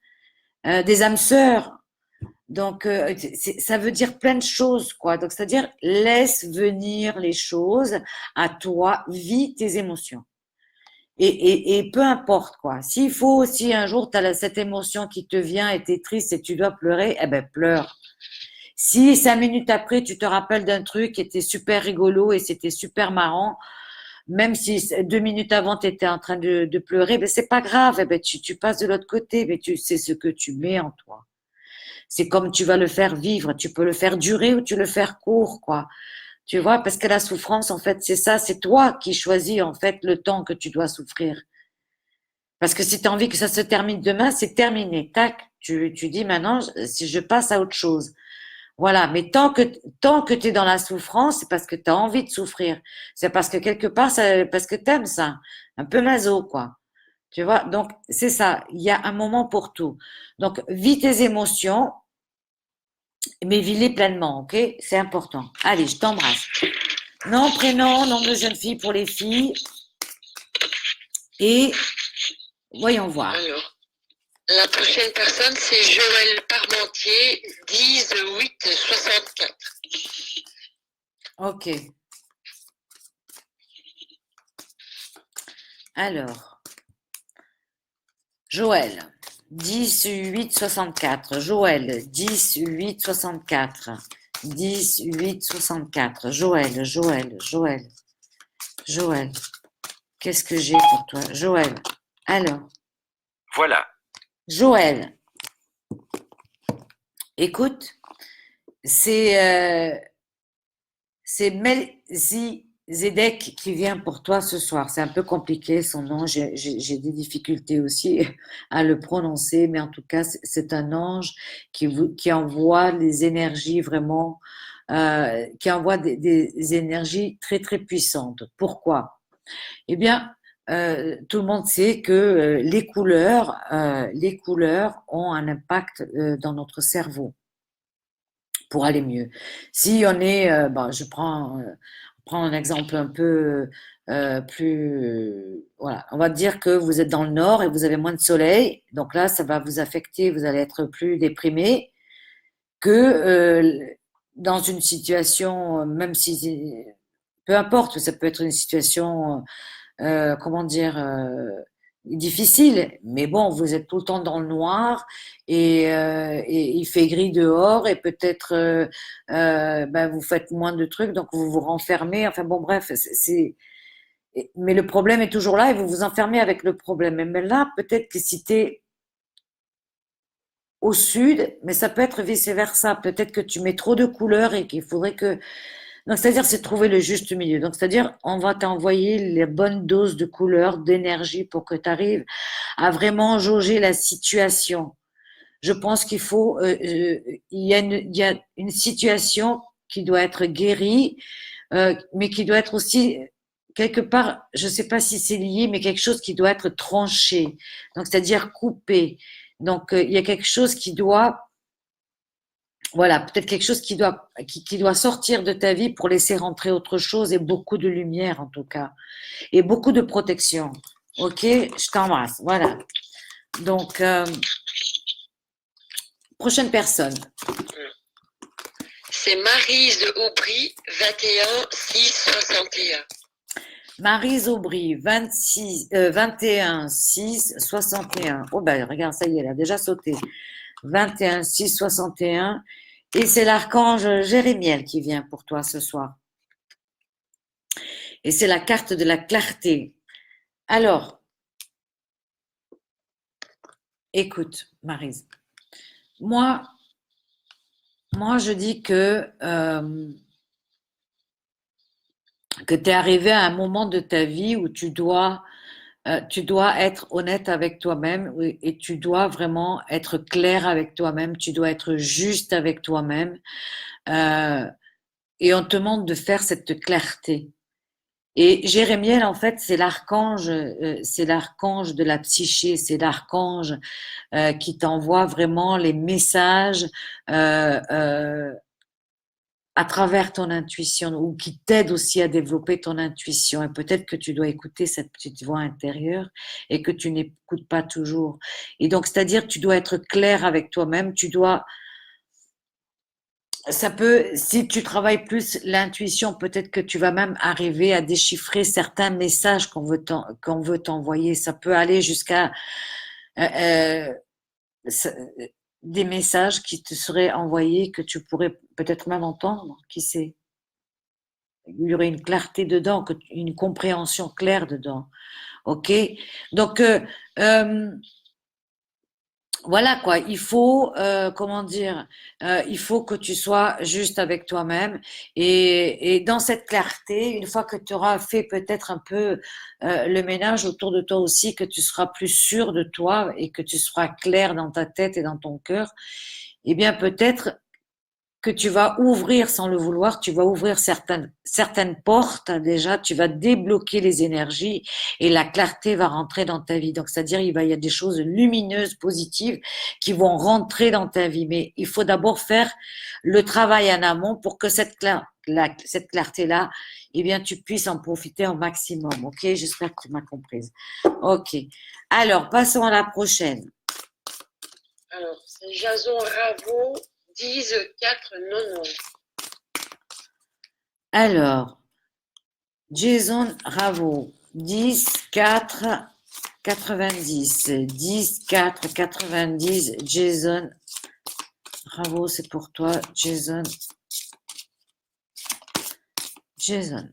des âmes sœurs. Donc, ça veut dire plein de choses, quoi. Donc, c'est-à-dire, laisse venir les choses à toi, vis tes émotions. Et peu importe quoi. S'il faut, si un jour tu as cette émotion qui te vient et tu es triste et tu dois pleurer, eh ben pleure. Si 5 minutes après tu te rappelles d'un truc qui était super rigolo et c'était super marrant, même si 2 minutes avant tu étais en train de pleurer, ben c'est pas grave, eh ben tu passes de l'autre côté, mais tu sais ce que tu mets en toi. C'est comme tu vas le faire vivre, tu peux le faire durer ou tu le faire court, quoi. Tu vois, parce que la souffrance, en fait, c'est ça, c'est toi qui choisis, en fait, le temps que tu dois souffrir. Parce que si tu as envie que ça se termine demain, c'est terminé. Tac, tu dis maintenant, si je passe à autre chose. Voilà, mais tant que tu es dans la souffrance, c'est parce que tu as envie de souffrir. C'est parce que quelque part, parce que tu aimes ça. Un peu maso, quoi. Tu vois, donc c'est ça. Il y a un moment pour tout. Donc, vis tes émotions, mais vis-les pleinement, ok? C'est important. Allez, je t'embrasse. Nom, prénom, nom de jeune fille pour les filles. Et voyons voir. Alors, la prochaine personne, c'est Joël Parmentier, 10-8-64. Ok. Alors, Joël, 10-8-64. Joël, 10-8-64. 10-8-64. Joël. Qu'est-ce que j'ai pour toi? Joël. Alors. Voilà. Joël. Écoute, c'est Melzedek qui vient pour toi ce soir. C'est un peu compliqué son nom, j'ai des difficultés aussi à le prononcer, mais en tout cas, c'est un ange qui envoie des énergies vraiment, qui envoie des énergies très très puissantes. Pourquoi? Eh bien, tout le monde sait que les couleurs ont un impact dans notre cerveau pour aller mieux. Si on est, je prends un exemple un peu plus, voilà, on va dire que vous êtes dans le nord et vous avez moins de soleil, donc là, ça va vous affecter, vous allez être plus déprimé que dans une situation, même si, peu importe, ça peut être une situation comment dire, difficile. Mais bon, vous êtes tout le temps dans le noir et il fait gris dehors et peut-être vous faites moins de trucs, donc vous vous renfermez. Enfin bon, bref, mais le problème est toujours là et vous vous enfermez avec le problème. Mais là, peut-être que si tu es au sud, mais ça peut être vice-versa. Peut-être que tu mets trop de couleurs et qu'il faudrait que donc, c'est-à-dire, c'est trouver le juste milieu. Donc, c'est-à-dire, on va t'envoyer les bonnes doses de couleurs, d'énergie pour que tu arrives à vraiment jauger la situation. Je pense qu'il faut, il y a une situation qui doit être guérie, mais qui doit être aussi quelque part, je ne sais pas si c'est lié, mais quelque chose qui doit être tranché. Donc, c'est-à-dire coupé. Donc, il y a quelque chose qui doit voilà, peut-être quelque chose qui doit sortir de ta vie pour laisser rentrer autre chose et beaucoup de lumière en tout cas. Et beaucoup de protection. Ok, je t'embrasse. Voilà. Donc, prochaine personne. C'est Maryse Aubry, 21-6-61. Maryse Aubry, 21-6-61. Oh ben regarde, ça y est, elle a déjà sauté. 21-6-61. Et c'est l'archange Jérémiel qui vient pour toi ce soir. Et c'est la carte de la clarté. Alors, écoute, Maryse, moi, je dis que tu es arrivé à un moment de ta vie où tu dois être honnête avec toi-même et tu dois vraiment être clair avec toi-même, tu dois être juste avec toi-même euh, et on te demande de faire cette clarté. Et Jérémiel, en fait, c'est l'archange de la psyché, c'est l'archange qui t'envoie vraiment les messages euh, euh, à travers ton intuition ou qui t'aide aussi à développer ton intuition. Et peut-être que tu dois écouter cette petite voix intérieure et que tu n'écoutes pas toujours. Et donc, c'est-à-dire, tu dois être clair avec toi-même. Ça peut, si tu travailles plus l'intuition, peut-être que tu vas même arriver à déchiffrer certains messages qu'on veut t'envoyer. Ça peut aller jusqu'à euh, ça- des messages qui te seraient envoyés que tu pourrais peut-être même entendre. Qui sait? Il y aurait une clarté dedans, une compréhension claire dedans. Ok? Donc, euh, voilà quoi, il faut, comment dire, il faut que tu sois juste avec toi-même et dans cette clarté, une fois que tu auras fait peut-être un peu le ménage autour de toi aussi, que tu seras plus sûr de toi et que tu seras clair dans ta tête et dans ton cœur, eh bien peut-être que tu vas ouvrir sans le vouloir, tu vas ouvrir certaines portes déjà, tu vas débloquer les énergies et la clarté va rentrer dans ta vie. Donc, c'est-à-dire, il y a des choses lumineuses, positives qui vont rentrer dans ta vie. Mais il faut d'abord faire le travail en amont pour que cette clarté-là, eh bien, tu puisses en profiter au maximum. OK? J'espère que tu m'as comprise. OK. Alors, passons à la prochaine. Alors, c'est Jason Ravo, 10 4 90. Alors, Jason Ravo, 10, 4, 90. 10, 4, 90. Jason Ravo, c'est pour toi. Jason. Jason.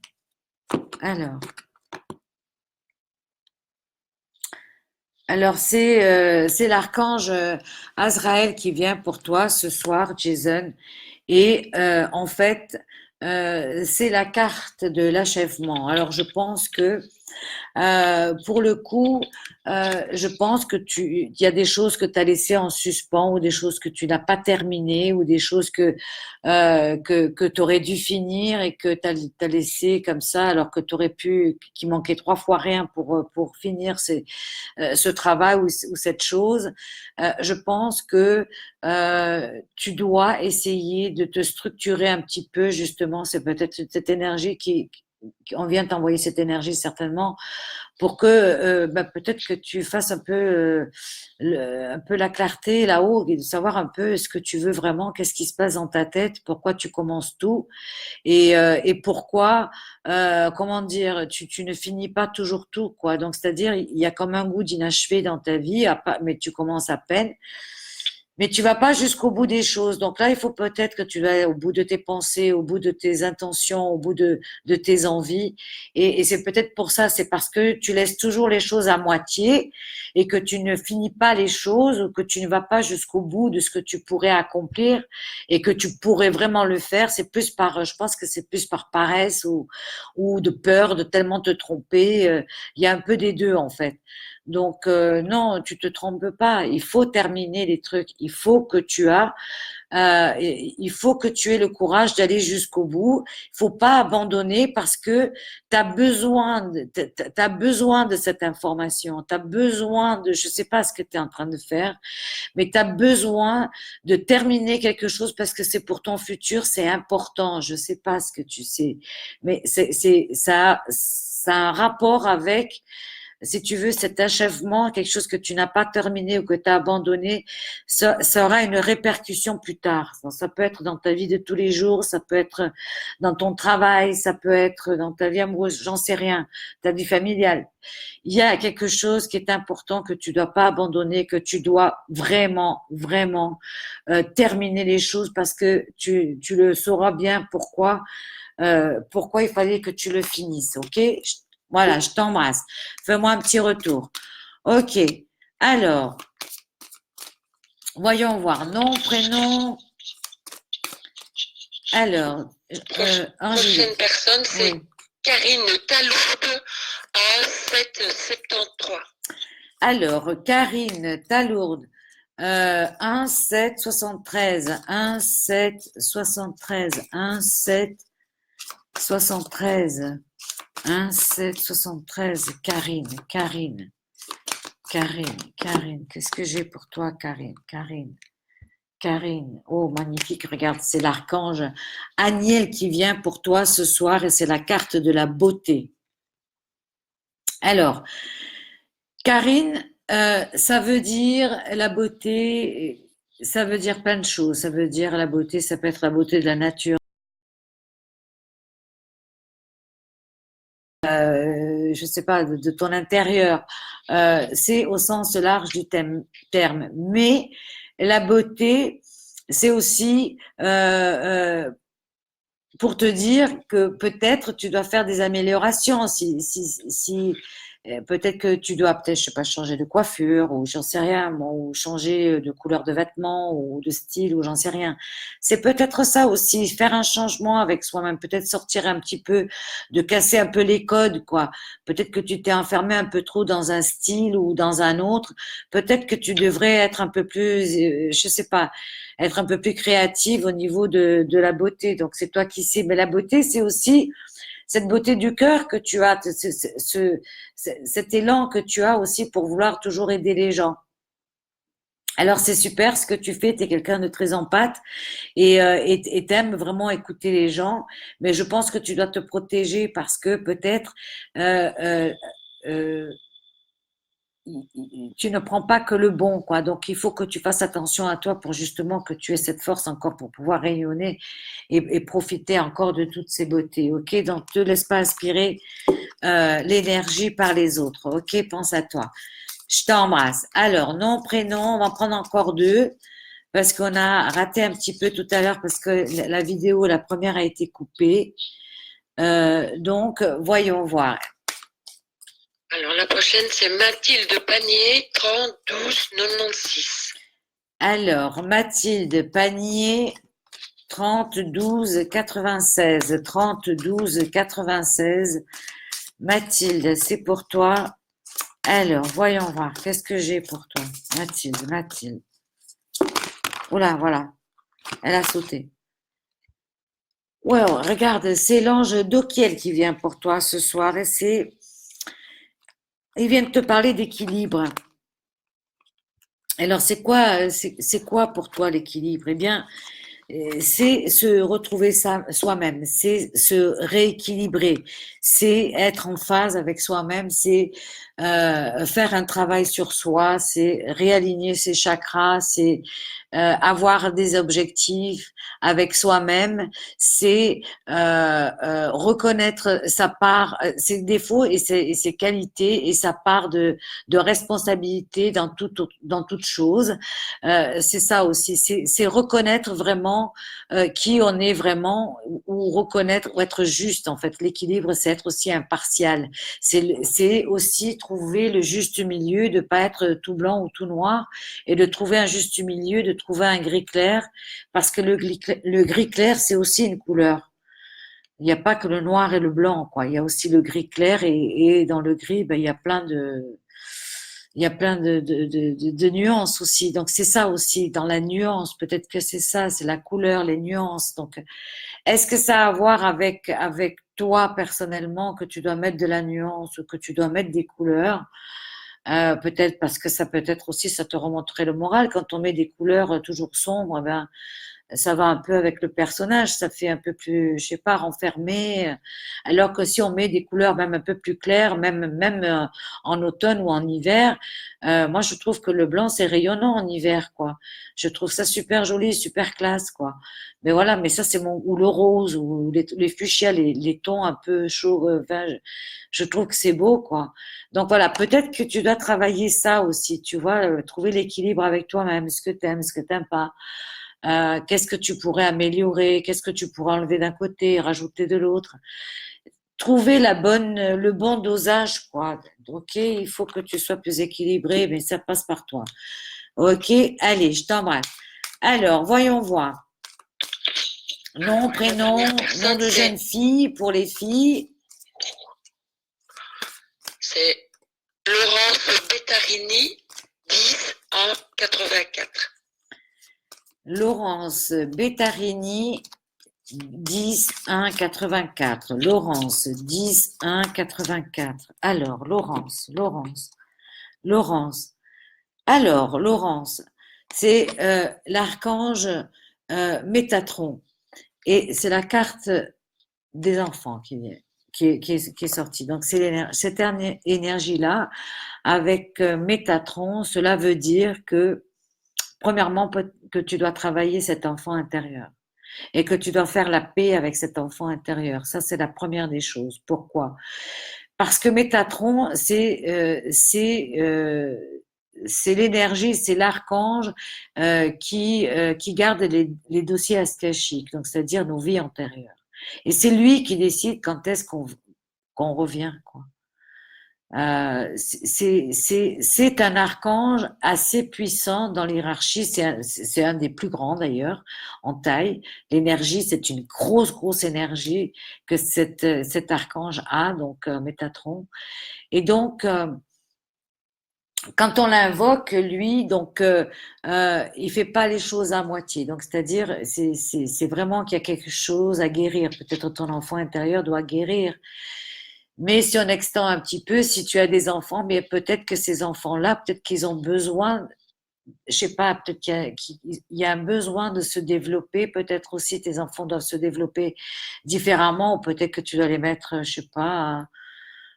Alors c'est l'archange Azraël qui vient pour toi ce soir, Jason. Et en fait, c'est la carte de l'achèvement. Alors je pense que pour le coup, je pense que il y a des choses que tu as laissées en suspens ou des choses que tu n'as pas terminées ou des choses que tu aurais dû finir et que tu as laissé comme ça alors que tu aurais pu, qu'il manquait trois fois rien pour finir ce travail ou cette chose. Je pense que tu dois essayer de te structurer un petit peu justement, c'est peut-être cette énergie on vient t'envoyer cette énergie certainement pour que peut-être que tu fasses un peu la clarté là-haut et de savoir un peu ce que tu veux vraiment, qu'est-ce qui se passe dans ta tête, pourquoi tu commences tout et pourquoi, comment dire, tu ne finis pas toujours tout, quoi. Donc, c'est-à-dire, il y a comme un goût d'inachevé dans ta vie, mais tu commences à peine. Mais tu vas pas jusqu'au bout des choses. Donc là, il faut peut-être que tu vas au bout de tes pensées, au bout de tes intentions, au bout de tes envies. Et c'est peut-être pour ça, c'est parce que tu laisses toujours les choses à moitié et que tu ne finis pas les choses ou que tu ne vas pas jusqu'au bout de ce que tu pourrais accomplir et que tu pourrais vraiment le faire. C'est plus je pense que c'est plus par paresse ou de peur de tellement te tromper. Il y a un peu des deux, en fait. Donc non, tu te trompes pas. Il faut terminer les trucs. Il faut que tu aies le courage d'aller jusqu'au bout. Il faut pas abandonner parce que t'as besoin de cette information. T'as besoin de, je sais pas ce que tu es en train de faire, mais tu as besoin de terminer quelque chose parce que c'est pour ton futur, c'est important. Je sais pas ce que tu sais, mais ça a un rapport avec si tu veux, cet achèvement, quelque chose que tu n'as pas terminé ou que tu as abandonné, ça aura une répercussion plus tard. Ça peut être dans ta vie de tous les jours, ça peut être dans ton travail, ça peut être dans ta vie amoureuse, j'en sais rien, ta vie familiale. Il y a quelque chose qui est important que tu dois pas abandonner, que tu dois vraiment, vraiment terminer les choses parce que tu le sauras bien pourquoi pourquoi il fallait que tu le finisses, ok? Voilà, je t'embrasse. Fais-moi un petit retour. Ok. Alors, voyons voir. Nom, prénom. Alors, Prochaine Angélique. personne, c'est Oui. Karine Talourde à 773. Alors, Karine Talourde, 1 7 73, 1 7 73, 1 7 73, 1 7 73, Karine, qu'est-ce que j'ai pour toi, Karine, oh magnifique, regarde, c'est l'archange Aniel qui vient pour toi ce soir et c'est la carte de la beauté. Alors, Karine, ça veut dire la beauté, ça veut dire plein de choses. Ça veut dire la beauté, ça peut être la beauté de la nature, je sais pas, de ton intérieur. C'est au sens large du terme. Mais la beauté, c'est aussi pour te dire que peut-être tu dois faire des améliorations. Si peut-être que tu dois peut-être, je sais pas, changer de coiffure ou j'en sais rien, moi, ou changer de couleur de vêtements ou de style ou j'en sais rien. C'est peut-être ça aussi, faire un changement avec soi-même, peut-être sortir un petit peu, de casser un peu les codes, quoi. Peut-être que tu t'es enfermé un peu trop dans un style ou dans un autre. Peut-être que tu devrais être un peu plus, je sais pas, être un peu plus créative au niveau de la beauté. Donc, c'est toi qui sais. Mais la beauté, c'est aussi cette beauté du cœur que tu as, cet élan que tu as aussi pour vouloir toujours aider les gens. Alors, c'est super ce que tu fais. Tu es quelqu'un de très empathe et t'aimes vraiment écouter les gens. Mais je pense que tu dois te protéger parce que peut-être euh, tu ne prends pas que le bon, quoi. Donc, il faut que tu fasses attention à toi pour justement que tu aies cette force encore pour pouvoir rayonner et profiter encore de toutes ces beautés, ok? Donc, ne te laisse pas aspirer l'énergie par les autres, ok? Pense à toi. Je t'embrasse. Alors, nom, prénom, on va en prendre encore deux parce qu'on a raté un petit peu tout à l'heure parce que la vidéo, la première a été coupée. Donc, voyons voir. Alors, la prochaine, c'est Mathilde Panier, 30 12 96. Alors, Mathilde Panier, 30 12 96. 30 12 96. Mathilde, c'est pour toi. Alors, voyons voir. Qu'est-ce que j'ai pour toi? Mathilde. Oula, voilà. Elle a sauté. Ouais, regarde, c'est l'ange Dokiel qui vient pour toi ce soir et il vient de te parler d'équilibre. Alors, c'est quoi pour toi l'équilibre? Eh bien, c'est se retrouver soi-même, c'est se rééquilibrer, c'est être en phase avec soi-même, c'est faire un travail sur soi, c'est réaligner ses chakras, c'est avoir des objectifs avec soi-même, c'est reconnaître sa part, ses défauts et ses qualités et sa part de responsabilité dans toute chose. C'est ça aussi, c'est reconnaître vraiment qui on est vraiment ou reconnaître ou être juste en fait. L'équilibre, c'est être aussi impartial. C'est aussi trouver le juste milieu, de pas être tout blanc ou tout noir et de trouver un juste milieu, de trouver un gris clair parce que le gris clair, c'est aussi une couleur. Il n'y a pas que le noir et le blanc, quoi. Il y a aussi le gris clair et dans le gris, ben, il y a plein de nuances aussi. Donc, c'est ça aussi, dans la nuance. Peut-être que c'est ça, c'est la couleur, les nuances. Donc, est-ce que ça a à voir avec toi personnellement que tu dois mettre de la nuance ou que tu dois mettre des couleurs? Peut-être parce que ça peut être aussi, ça te remonterait le moral. Quand on met des couleurs toujours sombres, eh ben, ça va un peu avec le personnage, ça fait un peu plus, je sais pas, renfermé. Alors que si on met des couleurs même un peu plus claires, même en automne ou en hiver, moi je trouve que le blanc c'est rayonnant en hiver, quoi. Je trouve ça super joli, super classe, quoi. Mais voilà, mais ça c'est ou le rose ou les fuchsias, les tons un peu chauds. Enfin, je trouve que c'est beau, quoi. Donc voilà, peut-être que tu dois travailler ça aussi, tu vois, trouver l'équilibre avec toi-même, ce que t'aimes pas Qu'est-ce que tu pourrais améliorer? Qu'est-ce que tu pourrais enlever d'un côté, rajouter de l'autre? Trouver le bon dosage, quoi. Ok, il faut que tu sois plus équilibré, mais ça passe par toi. Ok, allez, je t'embrasse. Alors, voyons voir. Nom, prénom, nom de jeune fille pour les filles. C'est Laurence Bettarini, 10 1 84. Laurence Bettarini, 10 1 84. Laurence, 10 1 84. Alors, Laurence. Alors, Laurence, c'est l'archange Métatron. Et c'est la carte des enfants qui est sortie. Donc, c'est cette énergie-là, avec Métatron, cela veut dire que, premièrement, que tu dois travailler cet enfant intérieur et que tu dois faire la paix avec cet enfant intérieur. Ça, c'est la première des choses. Pourquoi? Parce que Métatron, c'est l'énergie, c'est l'archange qui garde les dossiers akashiques, donc c'est-à-dire nos vies antérieures. Et c'est lui qui décide quand est-ce qu'on revient, quoi. C'est un archange assez puissant dans l'hiérarchie, c'est un des plus grands d'ailleurs en taille. L'énergie, c'est une grosse énergie que cet archange a, donc Métatron. Et donc, quand on l'invoque, lui, donc il fait pas les choses à moitié. Donc, c'est-à-dire, c'est vraiment qu'il y a quelque chose à guérir. Peut-être ton enfant intérieur doit guérir. Mais si on extend un petit peu, si tu as des enfants, mais peut-être que ces enfants-là, peut-être qu'ils ont besoin, je sais pas, peut-être qu'il y a un besoin de se développer. Peut-être aussi tes enfants doivent se développer différemment, ou peut-être que tu dois les mettre, je sais pas,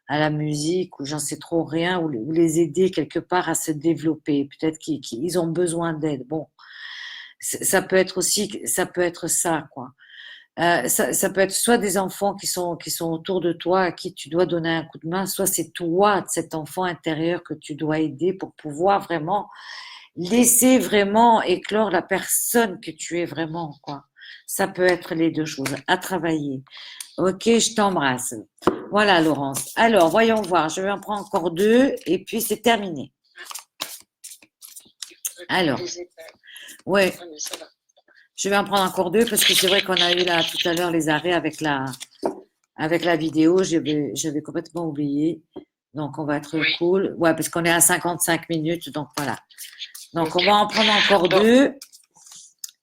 à la musique, ou j'en sais trop rien, ou les aider quelque part à se développer. Peut-être qu'ils ont besoin d'aide. Bon, ça peut être aussi, ça peut être ça, quoi. Ça peut être soit des enfants qui sont autour de toi à qui tu dois donner un coup de main, soit c'est toi, cet enfant intérieur que tu dois aider pour pouvoir vraiment laisser vraiment éclore la personne que tu es vraiment, quoi. Ça peut être les deux choses à travailler. Ok, je t'embrasse. Voilà, Laurence. Alors, voyons voir. Je vais en prendre encore deux et puis c'est terminé. Alors, ouais. Je vais en prendre encore deux parce que c'est vrai qu'on a eu là tout à l'heure les arrêts avec la vidéo. J'avais complètement oublié. Donc, on va être cool. Ouais, parce qu'on est à 55 minutes. Donc, voilà. Donc, on va en prendre encore deux.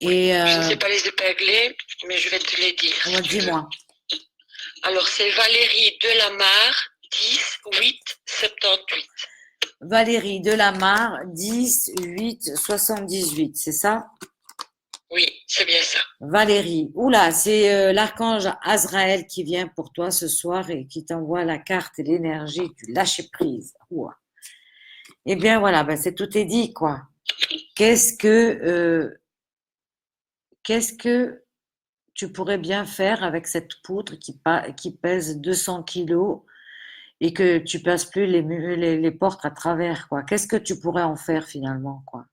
Et, je ne sais pas les épingler, mais je vais te les dire. Ouais, dis-moi. Alors, c'est Valérie Delamarre, 10 8 78. Valérie Delamarre, 10 8 78, c'est ça? Oui, c'est bien ça. Valérie, oula, c'est l'archange Azraël qui vient pour toi ce soir et qui t'envoie la carte et l'énergie du lâcher prise. Ouah. Eh bien voilà, ben, c'est tout est dit, quoi. Qu'est-ce que tu pourrais bien faire avec cette poutre qui pèse 200 kilos et que tu passes plus les portes à travers, quoi? Qu'est-ce que tu pourrais en faire finalement, quoi?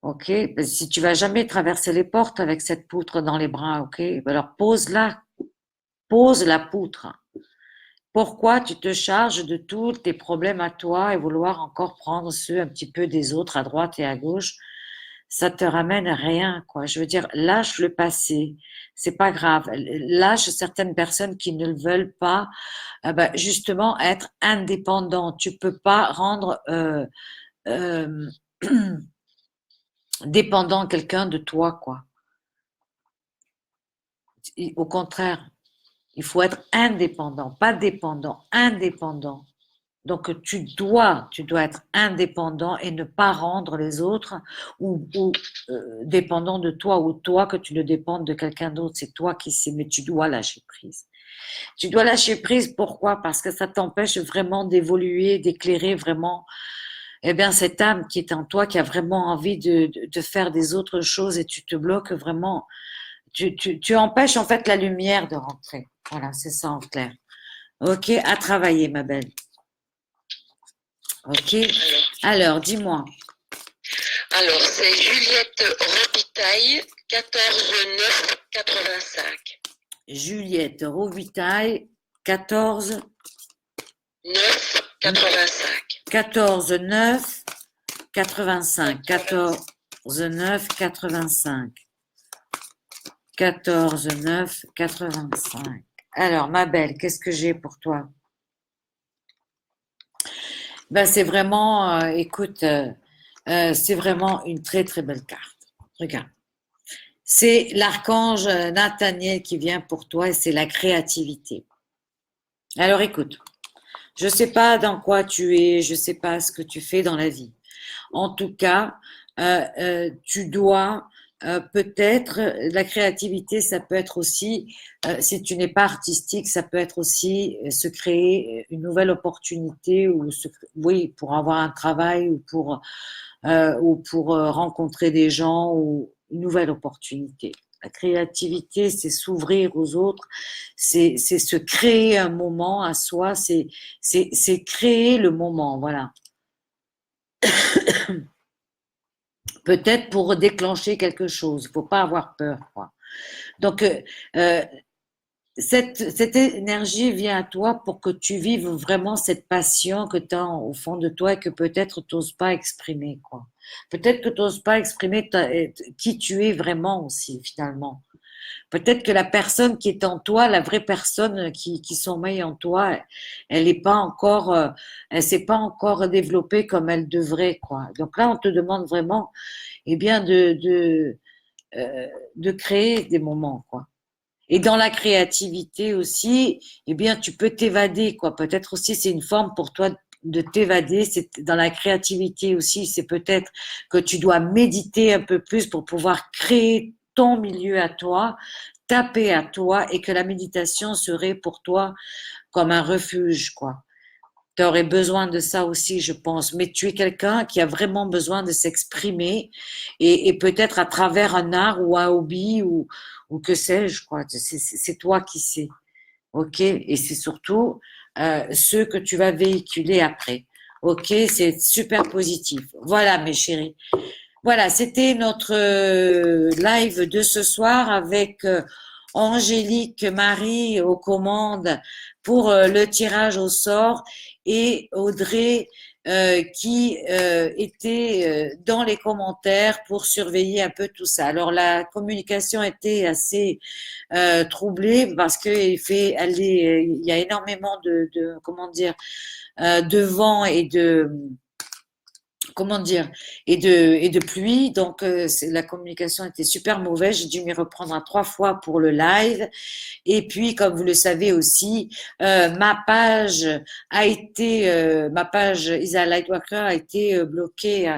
Ok, ben, si tu vas jamais traverser les portes avec cette poutre dans les bras, ok, ben alors pose-la, pose la poutre. Pourquoi tu te charges de tous tes problèmes à toi et vouloir encore prendre ceux un petit peu des autres à droite et à gauche? Ça te ramène à rien, quoi. Je veux dire, lâche le passé, c'est pas grave. Lâche certaines personnes qui ne veulent pas, ben, justement être indépendant. Tu peux pas rendre euh, dépendant quelqu'un de toi, quoi. Au contraire, il faut être indépendant, pas dépendant, indépendant. Donc tu dois être indépendant et ne pas rendre les autres ou dépendant de toi ou toi que tu ne dépendes de quelqu'un d'autre. C'est toi qui sais, mais tu dois lâcher prise. Tu dois lâcher prise, pourquoi? Parce que ça t'empêche vraiment d'évoluer, d'éclairer vraiment eh bien, cette âme qui est en toi, qui a vraiment envie de faire des autres choses et tu te bloques vraiment. Tu empêches en fait la lumière de rentrer. Voilà, c'est ça en clair. Ok, à travailler, ma belle. Ok. Alors, dis-moi. Alors, c'est Juliette Robitaille, 14 9 85. Juliette Robitaille, 14 9 85. 14 9 85. 14 9 85. 14 9 85. Alors, ma belle, qu'est-ce que j'ai pour toi? Ben, c'est vraiment, écoute, c'est vraiment une très très belle carte. Regarde. C'est l'archange Nathaniel qui vient pour toi et c'est la créativité. Alors écoute, je ne sais pas dans quoi tu es, je ne sais pas ce que tu fais dans la vie. En tout cas, tu dois peut-être, la créativité, ça peut être aussi, si tu n'es pas artistique, ça peut être aussi se créer une nouvelle opportunité oui, pour avoir un travail ou pour rencontrer des gens ou une nouvelle opportunité. La créativité, c'est s'ouvrir aux autres, c'est se créer un moment à soi, c'est créer le moment, voilà. Peut-être pour déclencher quelque chose, il faut pas avoir peur, quoi. Donc, euh, cette énergie vient à toi pour que tu vives vraiment cette passion que tu as au fond de toi et que peut-être tu n'oses pas exprimer, quoi. Peut-être que tu n'oses pas exprimer qui tu es vraiment aussi, finalement. Peut-être que la personne qui est en toi, la vraie personne qui sommeille en toi, elle n'est pas encore, elle s'est pas encore développée comme elle devrait, quoi. Donc là, on te demande vraiment, eh bien, de créer des moments, quoi. Et dans la créativité aussi, eh bien, tu peux t'évader, quoi. Peut-être aussi, c'est une forme pour toi de t'évader. C'est dans la créativité aussi, c'est peut-être que tu dois méditer un peu plus pour pouvoir créer ton milieu à toi, ta paix à toi, et que la méditation serait pour toi comme un refuge, quoi. Tu aurais besoin de ça aussi, je pense. Mais tu es quelqu'un qui a vraiment besoin de s'exprimer et peut-être à travers un art ou un hobby ou que sais-je, quoi. C'est toi qui sais. OK? Et c'est surtout ce que tu vas véhiculer après. OK? C'est super positif. Voilà, mes chéris. Voilà, c'était notre live de ce soir avec Angélique Marie aux commandes pour le tirage au sort et Audrey qui était dans les commentaires pour surveiller un peu tout ça. Alors la communication était assez troublée parce que il y a énormément de comment dire de vent et de comment dire et de pluie, donc la communication était super mauvaise. J'ai dû m'y reprendre à 3 fois pour le live. Et puis, comme vous le savez aussi, ma page Isa Lightworker a été bloquée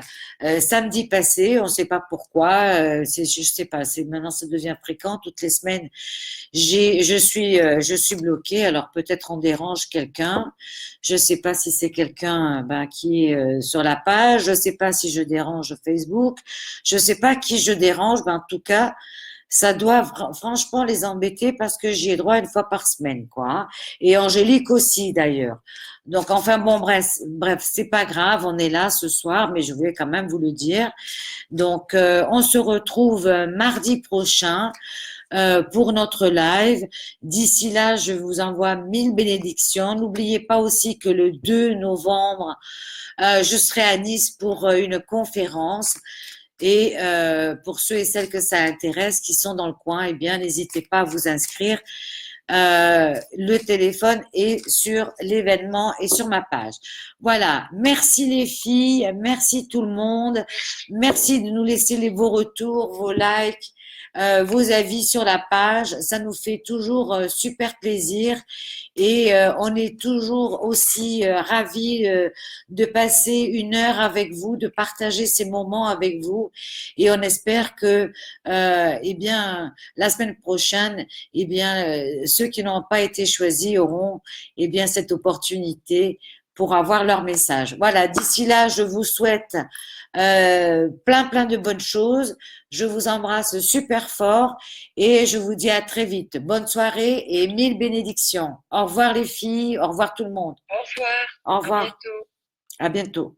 samedi passé. On ne sait pas pourquoi. Je sais pas. Maintenant, ça devient fréquent. Toutes les semaines, je suis bloquée. Alors peut-être on dérange quelqu'un. Je ne sais pas si c'est quelqu'un qui est sur la page. Je ne sais pas si je dérange Facebook. Je ne sais pas qui je dérange. En tout cas, ça doit franchement les embêter parce que j'y ai droit une fois par semaine, quoi. Hein. Et Angélique aussi, d'ailleurs. Donc, enfin, bon, bref, c'est pas grave, on est là ce soir, mais je voulais quand même vous le dire. Donc, on se retrouve mardi prochain pour notre live. D'ici là, je vous envoie 1000 bénédictions. N'oubliez pas aussi que le 2 novembre, je serai à Nice pour une conférence. Et pour ceux et celles que ça intéresse, qui sont dans le coin, eh bien, n'hésitez pas à vous inscrire. Le téléphone est sur l'événement et sur ma page. Voilà. Merci les filles, merci tout le monde. Merci de nous laisser vos retours, vos likes, vos avis sur la page. Ça nous fait toujours super plaisir et on est toujours aussi ravis de passer une heure avec vous, de partager ces moments avec vous et on espère que eh bien la semaine prochaine eh bien ceux qui n'ont pas été choisis auront eh bien cette opportunité pour avoir leur message. Voilà, d'ici là, je vous souhaite plein de bonnes choses. Je vous embrasse super fort et je vous dis à très vite. Bonne soirée et 1000 bénédictions. Au revoir les filles, au revoir tout le monde. Au revoir. Au revoir. À bientôt. À bientôt.